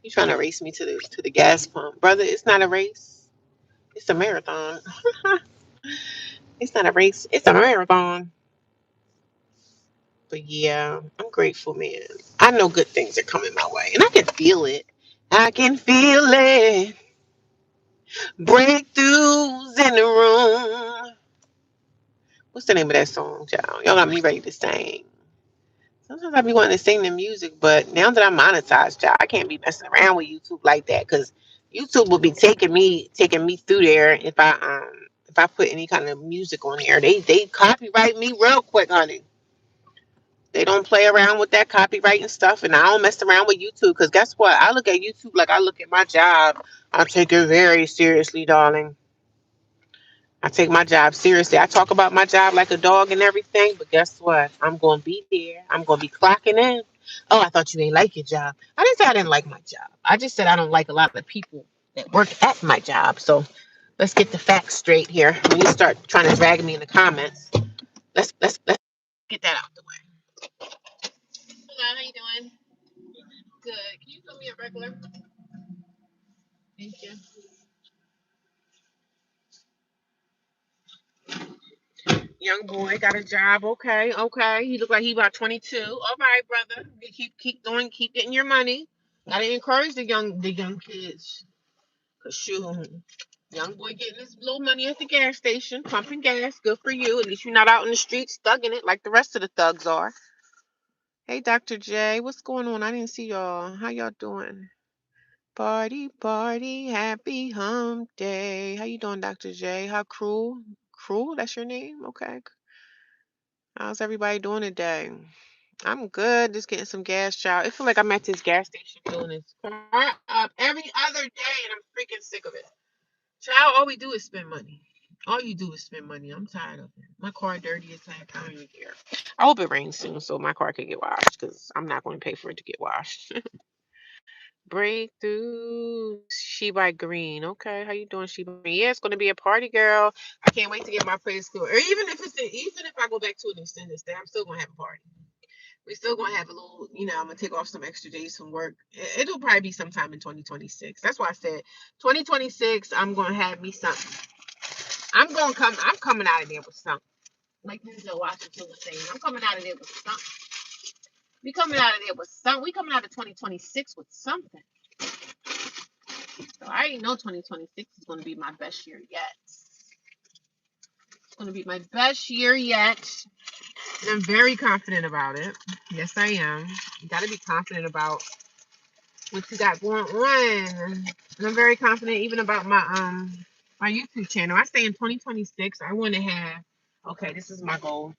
You trying to race me to the gas pump, brother? It's not a race. It's a marathon. It's not a race. It's a marathon. But yeah, I'm grateful, man. I know good things are coming my way, and I can feel it. I can feel it. Breakthroughs in the room. What's the name of that song, child? Y'all got me ready to sing. Sometimes I be wanting to sing the music, but now that I'm monetized, child, I can't be messing around with YouTube like that because YouTube will be taking me through there if I put any kind of music on there. They copyright me real quick, honey. They don't play around with that copyright and stuff, and I don't mess around with YouTube because guess what? I look at YouTube like I look at my job. I take it very seriously, darling. I take my job seriously. I talk about my job like a dog and everything, but guess what? I'm going to be there. I'm going to be clocking in. Oh, I thought you ain't like your job. I didn't say I didn't like my job. I just said I don't like a lot of the people that work at my job. So let's get the facts straight here. When you start trying to drag me in the comments, let's get that out the way. Hello, how you doing? Good. Can you put me a regular? Thank you. Young boy got a job. Okay, okay. He look like he about 22. All right, brother. You keep getting your money. Gotta encourage the young kids. Cause shoot, young boy getting his little money at the gas station, pumping gas. Good for you. At least you're not out in the streets thugging it like the rest of the thugs are. Hey, Dr. J, what's going on? I didn't see y'all. How y'all doing? Party, party, happy hump day. How you doing, Dr. J? How cruel? Cruel? That's your name? Okay. How's everybody doing today? I'm good. Just getting some gas, child. I feel like I'm at this gas station filling this car up every other day, and I'm freaking sick of it. Child, all we do is spend money. All you do is spend money. I'm tired of it. My car dirty as heck. I don't even care. I hope it rains soon so my car can get washed because I'm not going to pay for it to get washed. Breakthrough. She by Green. Okay, how you doing, She by Green? Yeah, it's gonna be a party, girl. I can't wait to get my place school. Or even if I go back to an extended stay, I'm still gonna have a party. We're still gonna have a little, I'm gonna take off some extra days from work. It'll probably be sometime in 2026. That's why I said 2026. I'm gonna have me something. I'm coming out of there with something. Like Denzel Washington was saying, I'm coming out of there with something. We coming out of there with something. We coming out of 2026 with something. So I already know 2026 is going to be my best year yet. It's going to be my best year yet. And I'm very confident about it. Yes, I am. You got to be confident about what you got going on. And I'm very confident even about my YouTube channel. I say in 2026, I want to have, okay, this is my goal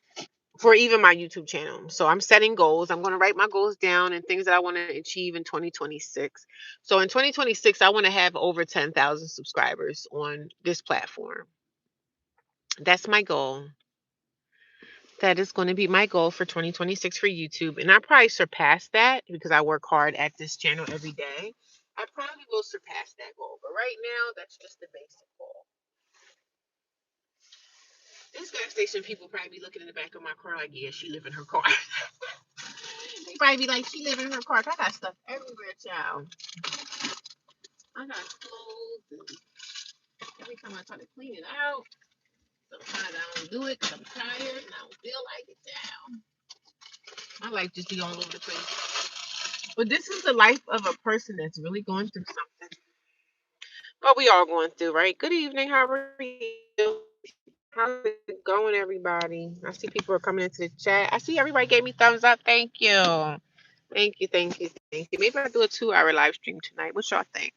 for even my YouTube channel. So I'm setting goals. I'm going to write my goals down and things that I want to achieve in 2026. So in 2026, I want to have over 10,000 subscribers on this platform. That's my goal. That is going to be my goal for 2026 for YouTube. And I probably surpass that because I work hard at this channel every day. I probably will surpass that goal, but right now that's just the basic goal. This gas station people probably be looking in the back of my car like, yeah, she live in her car. They probably be like, she live in her car. I got stuff everywhere, child. I got clothes, and every time I try to clean it out, sometimes I don't do it because I'm tired and I don't feel like it, child. My life just be all over the place. But this is the life of a person that's really going through something. But we all going through, right? Good evening. How are you? How's it going, everybody? I see people are coming into the chat. I see everybody gave me thumbs up. Thank you. Thank you, thank you, thank you. Maybe I'll do a 2-hour live stream tonight. What y'all think?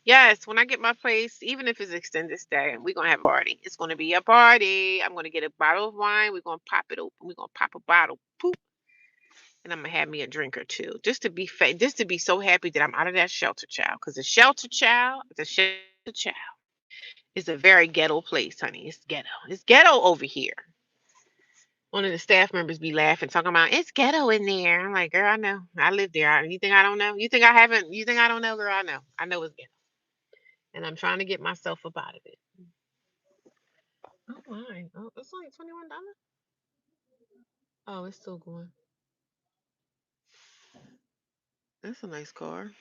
Yes, when I get my place, even if it's extended stay, we're going to have a party. It's going to be a party. I'm going to get a bottle of wine. We're going to pop it open. We're going to pop a bottle. Poop. And I'm going to have me a drink or two. Just to be just to be so happy that I'm out of that shelter child. Because the shelter child is a very ghetto place, honey. It's ghetto. It's ghetto over here. One of the staff members be laughing, talking about it's ghetto in there. I'm like, girl, I know. I live there. You think I don't know? You think I haven't? You think I don't know, girl? I know. I know it's ghetto. And I'm trying to get myself up out of it. Oh my. Oh, it's only $21. Oh, it's still going. That's a nice car.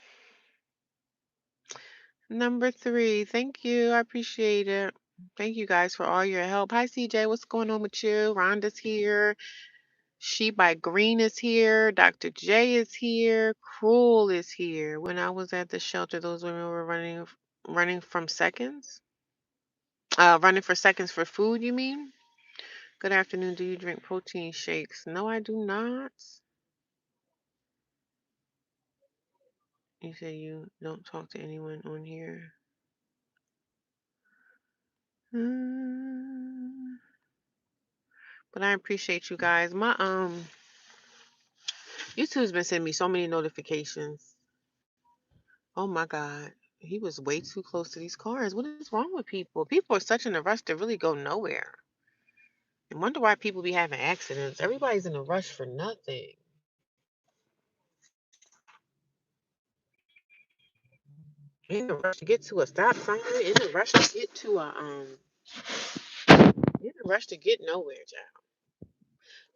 Number 3. Thank you. I appreciate it. Thank you guys for all your help. Hi, CJ. What's going on with you? Rhonda's here. She by Green is here. Dr. J is here. Cruel is here. When I was at the shelter, those women were running from seconds. Running for seconds for food, you mean? Good afternoon. Do you drink protein shakes? No, I do not. You say you don't talk to anyone on here. Mm. But I appreciate you guys. My YouTube's been sending me so many notifications. Oh my God. He was way too close to these cars. What is wrong with people? People are such in a rush to really go nowhere. I wonder why people be having accidents. Everybody's in a rush for nothing. In a rush to get to a stop sign, in a rush to get to in a rush to get nowhere, child.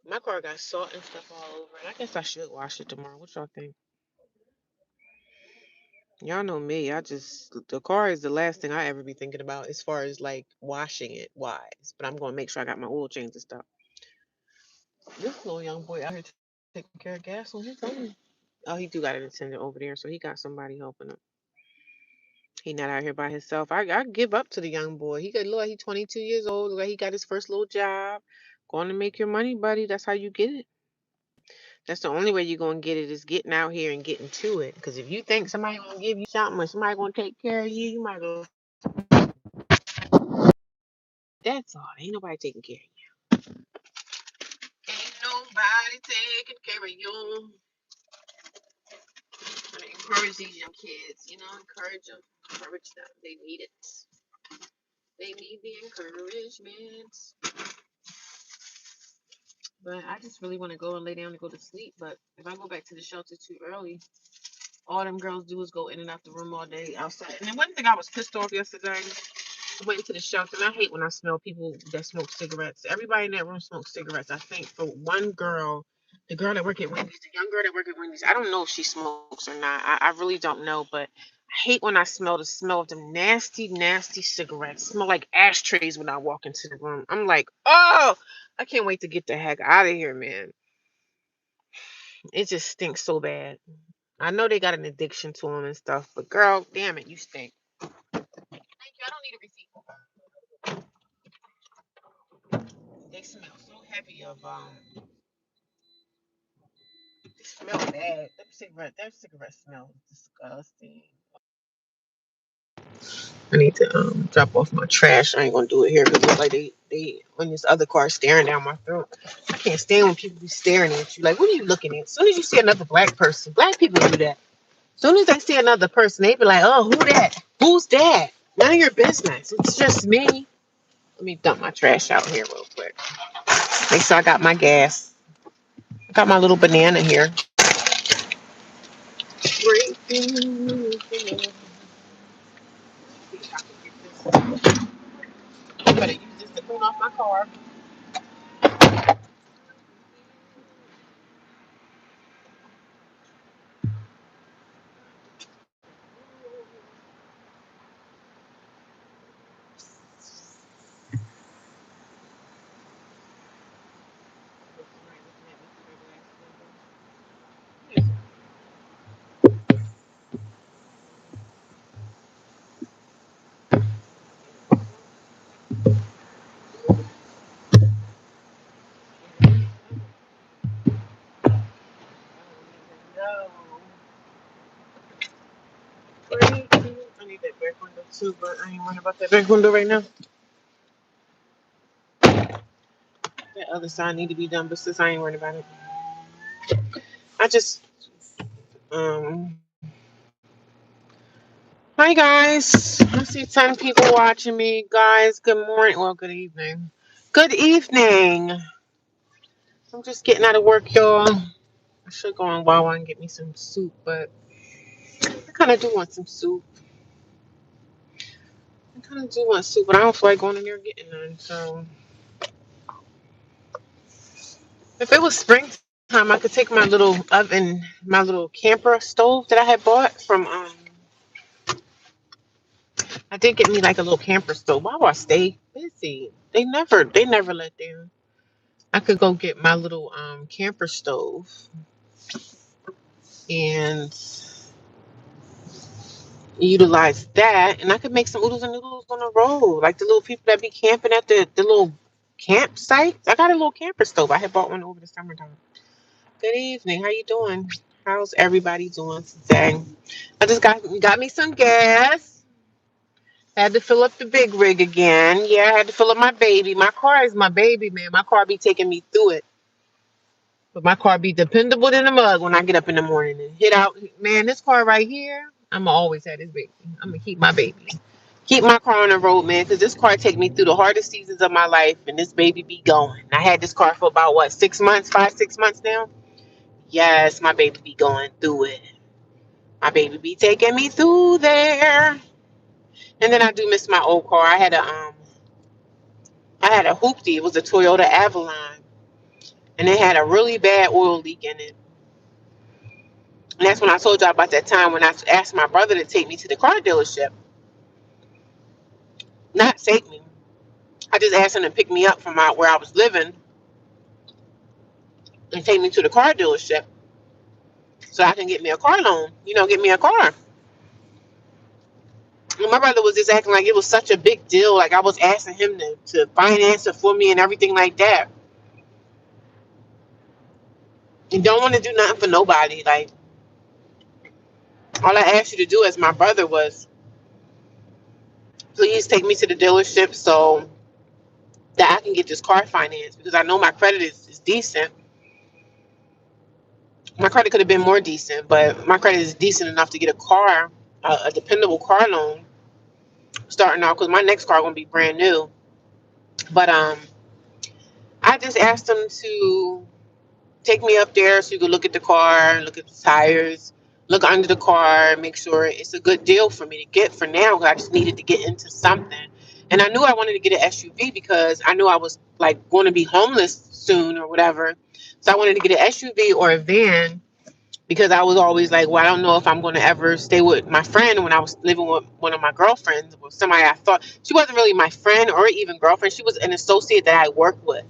My car got salt and stuff all over it. I guess I should wash it tomorrow. What y'all think? Y'all know me. The car is the last thing I ever be thinking about as far as like washing it wise. But I'm gonna make sure I got my oil change and stuff. This little young boy out here taking care of gas on his own. Oh, he do got an attendant over there, so he got somebody helping him. He not out here by himself. I give up to the young boy. He got look like he 22 years old. Look like he got his first little job. Going to make your money, buddy. That's how you get it. That's the only way you're gonna get it is getting out here and getting to it. Because if you think somebody gonna give you something or somebody gonna take care of you, you might go. That's all. Ain't nobody taking care of you. Ain't nobody taking care of you. I encourage these young kids. Encourage them. Encourage them. They need it. They need the encouragement. But I just really want to go and lay down and go to sleep. But if I go back to the shelter too early, all them girls do is go in and out the room all day outside. And then one thing I was pissed off yesterday, I went into the shelter, and I hate when I smell people that smoke cigarettes. Everybody in that room smokes cigarettes. I think for one girl, the girl that work at Wendy's, the young girl that work at Wendy's, I don't know if she smokes or not. I really don't know, but I hate when I smell the smell of them nasty, nasty cigarettes. Smell like ashtrays when I walk into the room. I'm like, oh, I can't wait to get the heck out of here, man. It just stinks so bad. I know they got an addiction to them and stuff, but girl, damn it, you stink. Thank you. I don't need a receipt. They smell so heavy of they smell bad. That cigarette smells disgusting. I need to drop off my trash. I ain't gonna do it here because it's like they on this other car staring down my throat. I can't stand when people be staring at you. Like, what are you looking at? As soon as you see another black person, black people do that. As soon as they see another person, they be like, oh, who that? Who's that? None of your business. It's just me. Let me dump my trash out here real quick. Make sure I got my gas. I got my little banana here. I better use this to clean off my car. No. I need that back window too, but I ain't worrying about that back window right now. That other side need to be done, but since I ain't worried about it, I just um. Hi guys, I see 10 people watching me. Guys, good morning. Well, good evening. Good evening. I'm just getting out of work, y'all. I should go on Wawa and get me some soup, but I kind of do want some soup. I kind of do want soup, but I don't feel like going in there and getting none. So if it was springtime, I could take my little oven, my little camper stove that I had bought from. I did get me like a little camper stove. Why do I stay busy? They never let down. I could go get my little camper stove and utilize that, and I could make some oodles and noodles on the road, like the little people that be camping at the little campsite. I got a little camper stove. I had bought one over the summertime. Good evening. How you doing? How's everybody doing today? I just got me some gas. Had to fill up the big rig again. Yeah, I had to fill up my baby. My car is my baby, man. My car be taking me through it. But my car be dependable in the mug when I get up in the morning and hit out. Man, this car right here, I'ma always have this baby. I'm gonna keep my baby. Keep my car on the road, man, because this car take me through the hardest seasons of my life, and this baby be going. I had this car for about what, 6 months, 5, 6 months now. Yes, my baby be going through it. My baby be taking me through there. And then I do miss my old car. I had a hoopty. It was a Toyota Avalon, and it had a really bad oil leak in it. And that's when I told y'all about that time when I asked my brother to take me to the car dealership. Not take me. I just asked him to pick me up from out where I was living and take me to the car dealership so I can get me a car loan. Get me a car. And my brother was just acting like it was such a big deal. Like I was asking him to finance it for me and everything like that. And don't want to do nothing for nobody. Like all I asked you to do as my brother was please take me to the dealership so that I can get this car financed because I know my credit is decent. My credit could have been more decent, but my credit is decent enough to get a car, a dependable car loan starting out because my next car gonna be brand new. But I just asked them to take me up there so you could look at the car, look at the tires, look under the car, make sure it's a good deal for me to get for now because I just needed to get into something. And I knew I wanted to get an SUV because I knew I was like going to be homeless soon or whatever. So I wanted to get an SUV or a van because I was always like, well, I don't know if I'm going to ever stay with my friend when I was living with one of my girlfriends or somebody I thought she wasn't really my friend or even girlfriend. She was an associate that I worked with.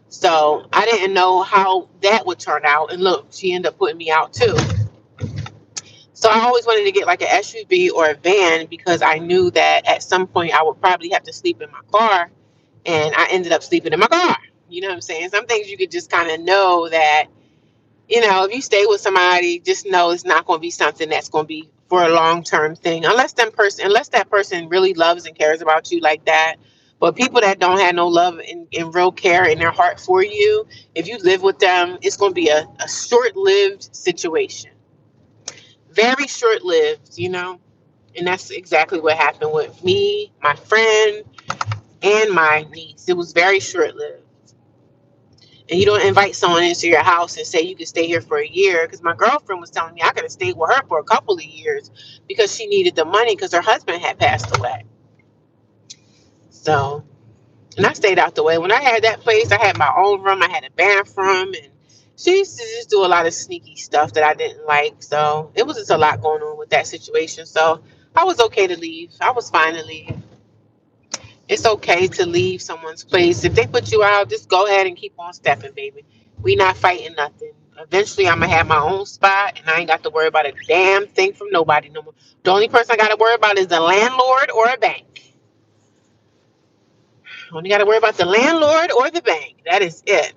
So I didn't know how that would turn out. And look, she ended up putting me out too. So I always wanted to get like an SUV or a van because I knew that at some point I would probably have to sleep in my car. And I ended up sleeping in my car. You know what I'm saying? Some things you could just kind of know that if you stay with somebody, just know it's not going to be something that's going to be for a long-term thing, unless that person really loves and cares about you like that. But people that don't have no love and real care in their heart for you, if you live with them, it's going to be a short-lived situation. Very short-lived. And that's exactly what happened with me, my friend, and my niece. It was very short-lived. And you don't invite someone into your house and say you can stay here for a year. Because my girlfriend was telling me I could have stayed with her for a couple of years because she needed the money because her husband had passed away. So, and I stayed out the way. When I had that place, I had my own room. I had a bathroom, and she used to just do a lot of sneaky stuff that I didn't like. So it was just a lot going on with that situation. So I was okay to leave. I was fine to leave. It's okay to leave someone's place. If they put you out, just go ahead and keep on stepping, baby. We not fighting nothing. Eventually, I'm gonna have my own spot, and I ain't got to worry about a damn thing from nobody no more. The only person I got to worry about is the landlord or a bank. Only got to worry about the landlord or the bank. That is it.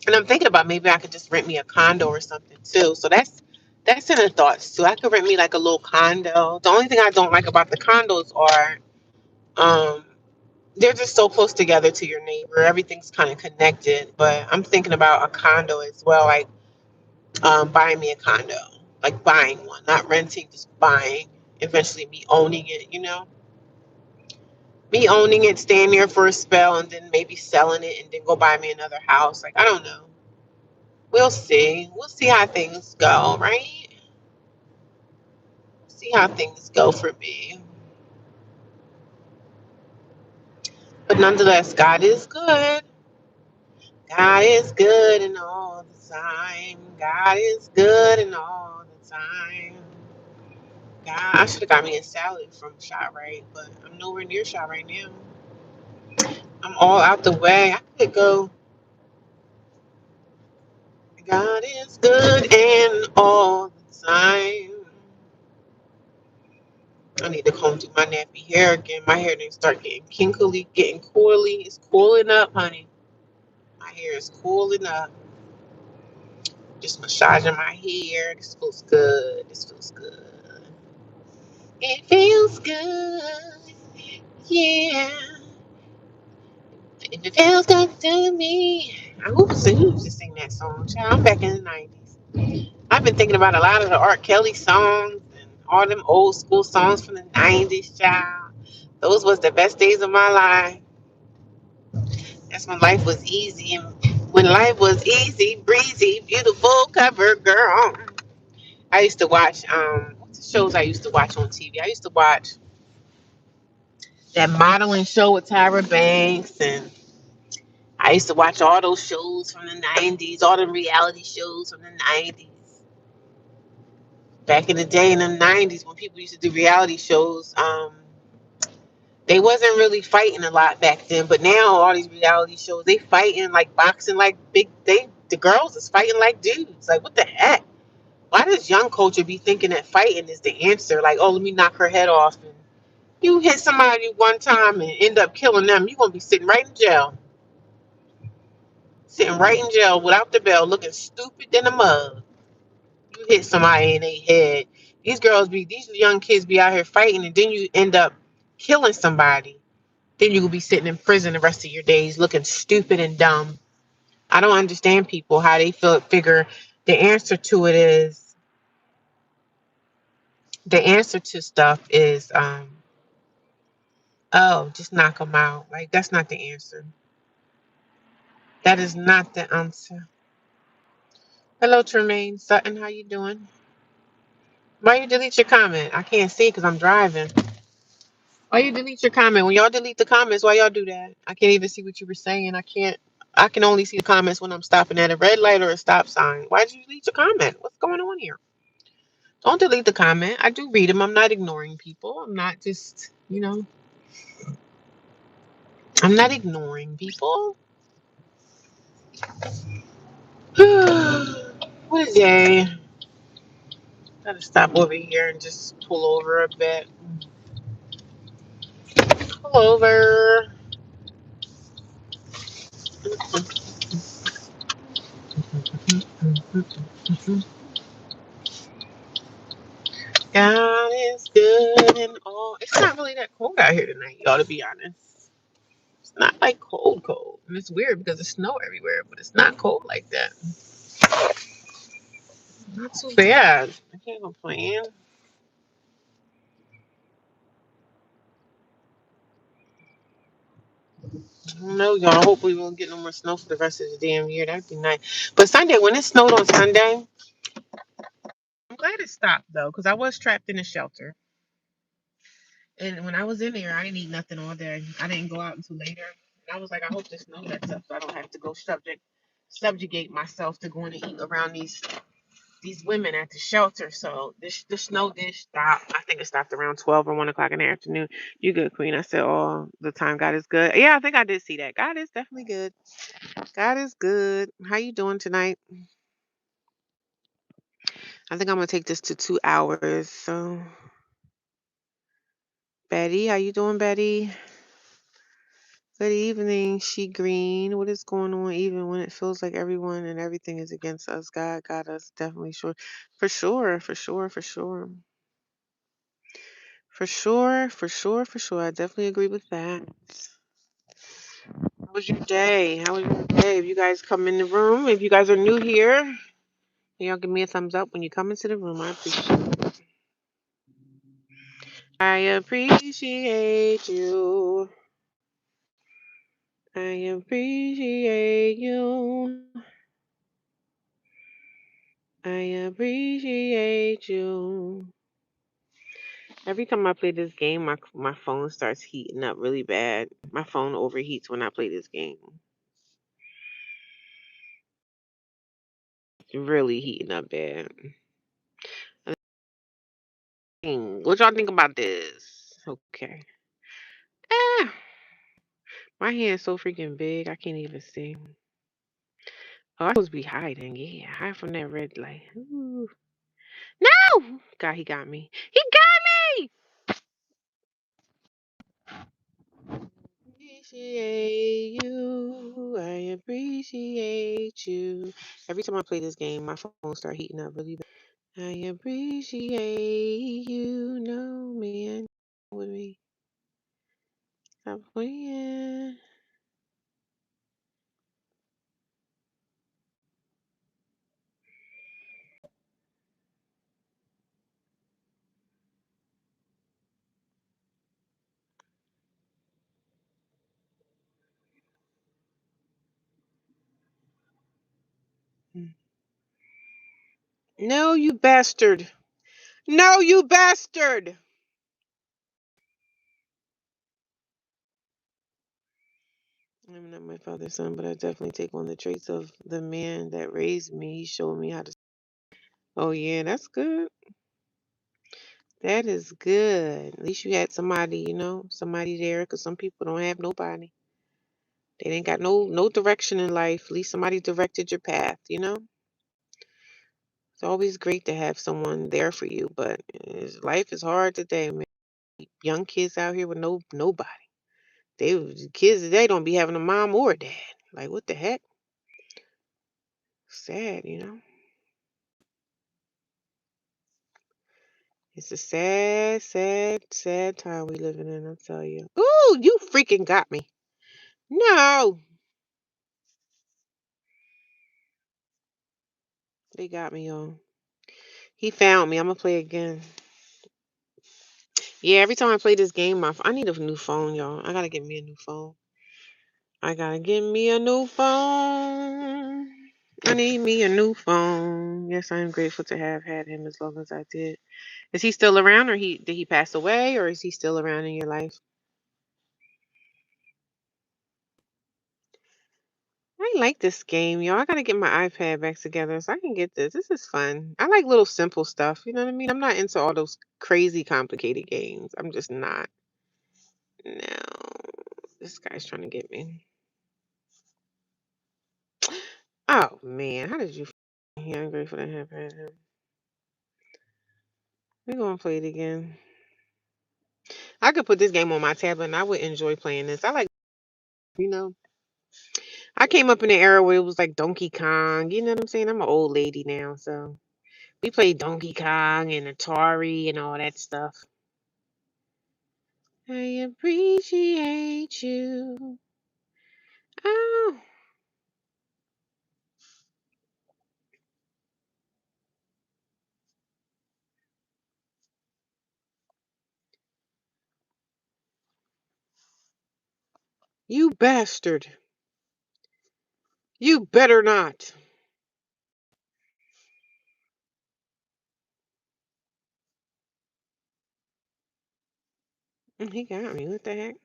And I'm thinking about maybe I could just rent me a condo or something too. So that's in the thoughts too. I could rent me like a little condo. The only thing I don't like about the condos are um they're just so close together to your neighbor. Everything's kind of connected. But I'm thinking about a condo as well, like buying me a condo, like buying one, not renting, just buying. Eventually, me owning it. Me owning it, staying there for a spell, and then maybe selling it, and then go buy me another house. Like I don't know. We'll see. We'll see how things go, right? See how things go for me. But nonetheless, God is good. God is good and all the time. God is good and all the time. God, I should have got me a salad from ShopRite, but I'm nowhere near ShopRite right now. I'm all out the way. I could go. God is good and all the time. I need to comb through my nappy hair again. My hair didn't start getting kinkly, getting coily. It's cooling up, honey. My hair is cooling up. Just massaging my hair. This feels good. This feels good. It feels good. Yeah. If it feels good to me. Who used to sing that song? Child, I'm back in the 90s. I've been thinking about a lot of the R. Kelly songs and all them old school songs from the 90s, child. Those was the best days of my life. That's when life was easy. And when life was easy, breezy, beautiful cover girl. I used to watch what's the shows I used to watch on TV? I used to watch that modeling show with Tyra Banks, and I used to watch all those shows from the 90s, all the reality shows from the 90s. Back in the day in the 90s when people used to do reality shows, they wasn't really fighting a lot back then, but now all these reality shows, they fighting like boxing like the girls is fighting like dudes. Like what the heck? Why does young culture be thinking that fighting is the answer? Like, oh, let me knock her head off. And you hit somebody one time and end up killing them, you're gonna be sitting right in jail. Sitting right in jail without the bell, looking stupid in a mug. You hit somebody in their head. These young kids be out here fighting, and then you end up killing somebody. Then you will be sitting in prison the rest of your days, looking stupid and dumb. I don't understand people how they figure the answer to it is the answer to stuff is oh, just knock them out. Like that's not the answer. That is not the answer. Hello, Tremaine Sutton. How you doing? Why you delete your comment? I can't see because I'm driving. Why you delete your comment? When y'all delete the comments, why y'all do that? I can't even see what you were saying. I can't. I can only see the comments when I'm stopping at a red light or a stop sign. Why'd you delete your comment? What's going on here? Don't delete the comment. I do read them. I'm not ignoring people. I'm not just, I'm not ignoring people. What a day. Gotta stop over here and just pull over a bit. Pull over. God is good and all. It's not really that cold out here tonight, y'all, to be honest. It's not like cold, cold. And it's weird because there's snow everywhere, but it's not cold like that. Not too bad. I can't complain. No, y'all. Hopefully, we won't get no more snow for the rest of the damn year. That'd be nice. But Sunday, when it snowed on Sunday, I'm glad it stopped though, because I was trapped in a shelter. And when I was in there, I didn't eat nothing all day. I didn't go out until later. And I was like, I hope the snow lets up so I don't have to go subjugate myself to going to eat around these women at the shelter. So the snow did stop. I think it stopped around 12 or 1 o'clock in the afternoon. You good, Queen? I said, oh, the time God is good. Yeah, I think I did see that. God is definitely good. God is good. How you doing tonight? I think I'm gonna take this to 2 hours. So Betty, how you doing, Betty? Good evening, She Green. What is going on? Even when it feels like everyone and everything is against us, God got us definitely sure. For sure, for sure, for sure. For sure, for sure, for sure. I definitely agree with that. How was your day? How was your day? If you guys come in the room, if you guys are new here, y'all give me a thumbs up when you come into the room. I appreciate it. I appreciate you. I appreciate you. I appreciate you. Every time I play this game, my phone starts heating up really bad. My phone overheats when I play this game. It's really heating up bad. What y'all think about this? Okay. Ah, my hand's so freaking big, I can't even see. Oh, I'm supposed to be hiding. Yeah, hide from that red light. Ooh. No! God, he got me. He got me! Appreciate you. I appreciate you. Every time I play this game, my phone start heating up really bad. I appreciate you. No man with me. Stop playing. No, you bastard. No, you bastard. I'm not my father's son, but I definitely take on the traits of the man that raised me. He showed me how to. Oh, yeah, that's good. That is good. At least you had somebody, somebody there, because some people don't have nobody. They ain't got no direction in life. At least somebody directed your path. It's always great to have someone there for you, but life is hard today, man. Young kids out here with nobody. Kids today don't be having a mom or a dad. Like what the heck? Sad. It's a sad, sad, sad time we living in, I'll tell you. Ooh, you freaking got me. No. They got me on. He found me. I'm gonna play again. Yeah, every time I play this game, I need a new phone, y'all. I gotta get me a new phone. I gotta get me a new phone. I need me a new phone. Yes, I am grateful to have had him as long as I did. Is he still around, or did he pass away, or is he still around in your life? I like this game, y'all. I gotta get my iPad back together so I can get this. This is fun. I like little simple stuff. You know what I mean? I'm not into all those crazy complicated games. I'm just not. No. This guy's trying to get me. Oh man, how did you here? I'm grateful to have had him. We're gonna play it again. I could put this game on my tablet and I would enjoy playing this. I like, you know, I came up in an era where it was like Donkey Kong. You know what I'm saying? I'm an old lady now, so we played Donkey Kong and Atari and all that stuff. I appreciate you. Oh, You bastard. You better not. He got me. What the heck?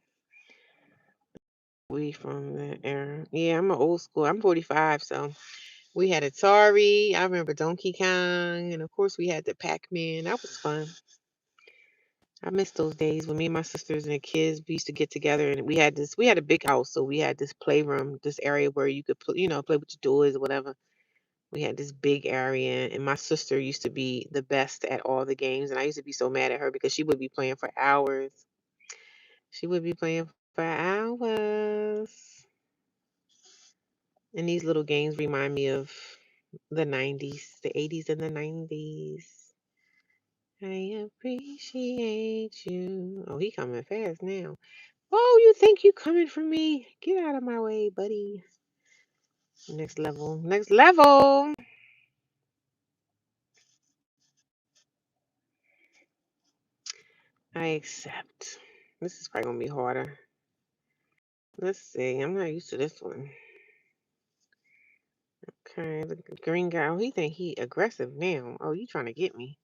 We from that era. Yeah, I'm an old school. I'm 45, so we had Atari. I remember Donkey Kong, and of course we had the Pac-Man. That was fun. I miss those days when me and my sisters and the kids we used to get together, and we had a big house, so we had this playroom, this area where you could play with your toys or whatever. We had this big area, and my sister used to be the best at all the games, and I used to be so mad at her because she would be playing for hours. She would be playing for hours. And these little games remind me of the 90s, the 80s and the 90s. I appreciate you. Oh, he coming fast now. Oh, you think you coming for me? Get out of my way, buddy. Next level. Next level. I accept. This is probably gonna be harder. Let's see. I'm not used to this one. Okay, the green guy. Oh, he think he aggressive now. Oh, you trying to get me?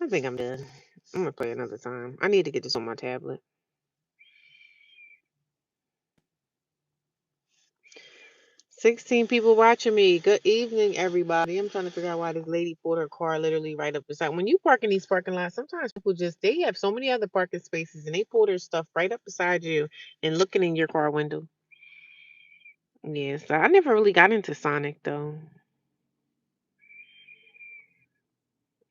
I think I'm done. I'm gonna play another time. I need to get this on my tablet. 16 people watching me. Good evening, everybody. I'm trying to figure out why this lady pulled her car literally right up beside. When you park in these parking lots, sometimes people they have so many other parking spaces and they pull their stuff right up beside you and looking in your car window. Yes, I never really got into Sonic though.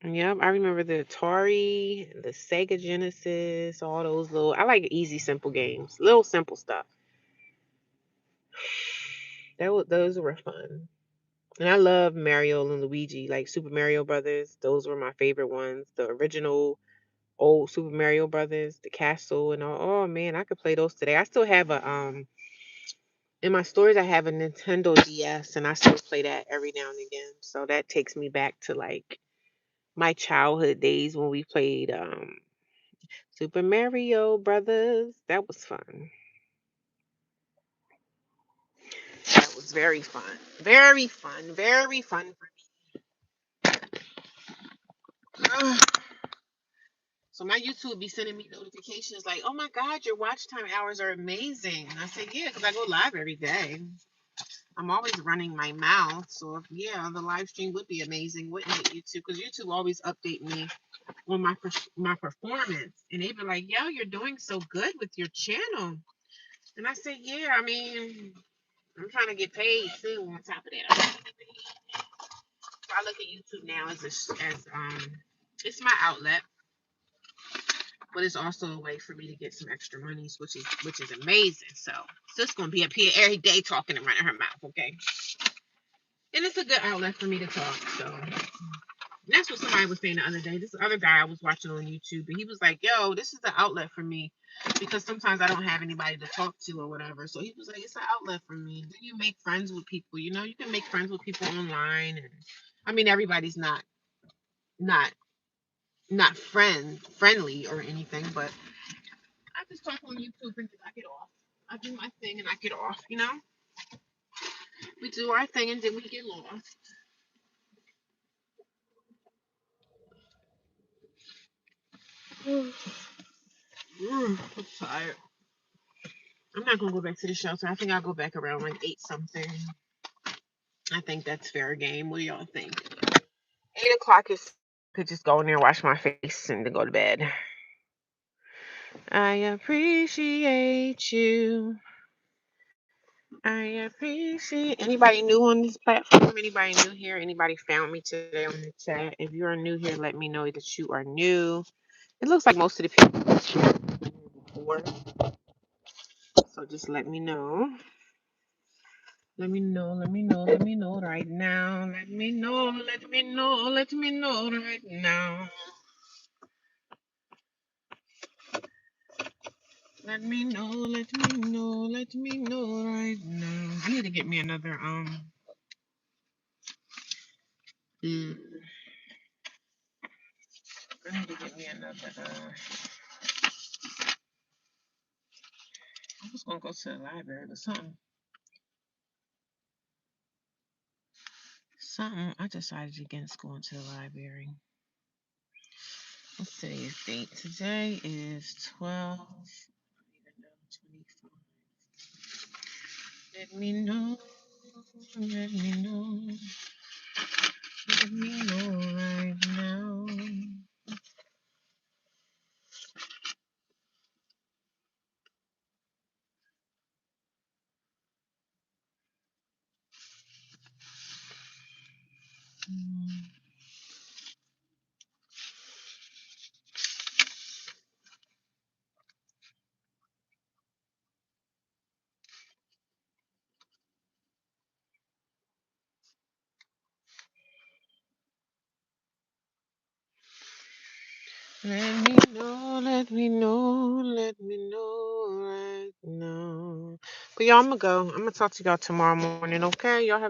Yep, I remember the Atari, the Sega Genesis, all those little. I like easy, simple games, little simple stuff. Those were fun. And I love Mario and Luigi, like Super Mario Brothers. Those were my favorite ones. The original old Super Mario Brothers, the castle and all. Oh man, I could play those today. I still have a in my stores I have a Nintendo DS and I still play that every now and again. So that takes me back to like my childhood days when we played Super Mario Brothers. That was fun. That was very fun. Very fun. Very fun for me. So my YouTube be sending me notifications like, "Oh my God, your watch time hours are amazing." And I say, "Yeah, because I go live every day. I'm always running my mouth. So if, yeah, the live stream would be amazing, wouldn't it, YouTube? Because YouTube always update me on my performance, and they be like, "Yo, you're doing so good with your channel." And I say, "Yeah, I mean, I'm trying to get paid too. On top of that, I'm trying to get paid." So I look at YouTube now as it's my outlet, but it's also a way for me to get some extra monies, which is amazing. So sis gonna be up here every day talking and running her mouth, okay? And it's a good outlet for me to talk. So that's what somebody was saying the other day. This other guy I was watching on YouTube, and he was like, "Yo, this is the outlet for me because sometimes I don't have anybody to talk to or whatever." So he was like, "It's an outlet for me. Then you make friends with people. You can make friends with people online, and I mean, everybody's not not friendly or anything, but I just talk on YouTube and I get off. I do my thing and I get off. We do our thing and then we get lost." I'm tired. I'm not gonna go back to the shelter. I think I'll go back around like 8 something. I think that's fair game. What do y'all think? 8 o'clock is could just go in there, wash my face, and then go to bed. I appreciate you. I appreciate anybody new on this platform. Anybody new here? Anybody found me today on the chat? If you are new here, let me know that you are new. It looks like most of the people have shared before, so just let me know. Let me know. Let me know. Let me know right now. Let me know. Let me know. Let me know right now. Let me know. Let me know. Let me know right now. I need to get me another mm, I need to get me another gonna go to the library or something. I decided against going to the library. What's today's date? Today is 12. I don't even know, 25. Let me know. Let me know. Let me know right now. Let me know, let me know right now. But y'all, I'm gonna go. I'm gonna talk to y'all tomorrow morning, okay? Y'all have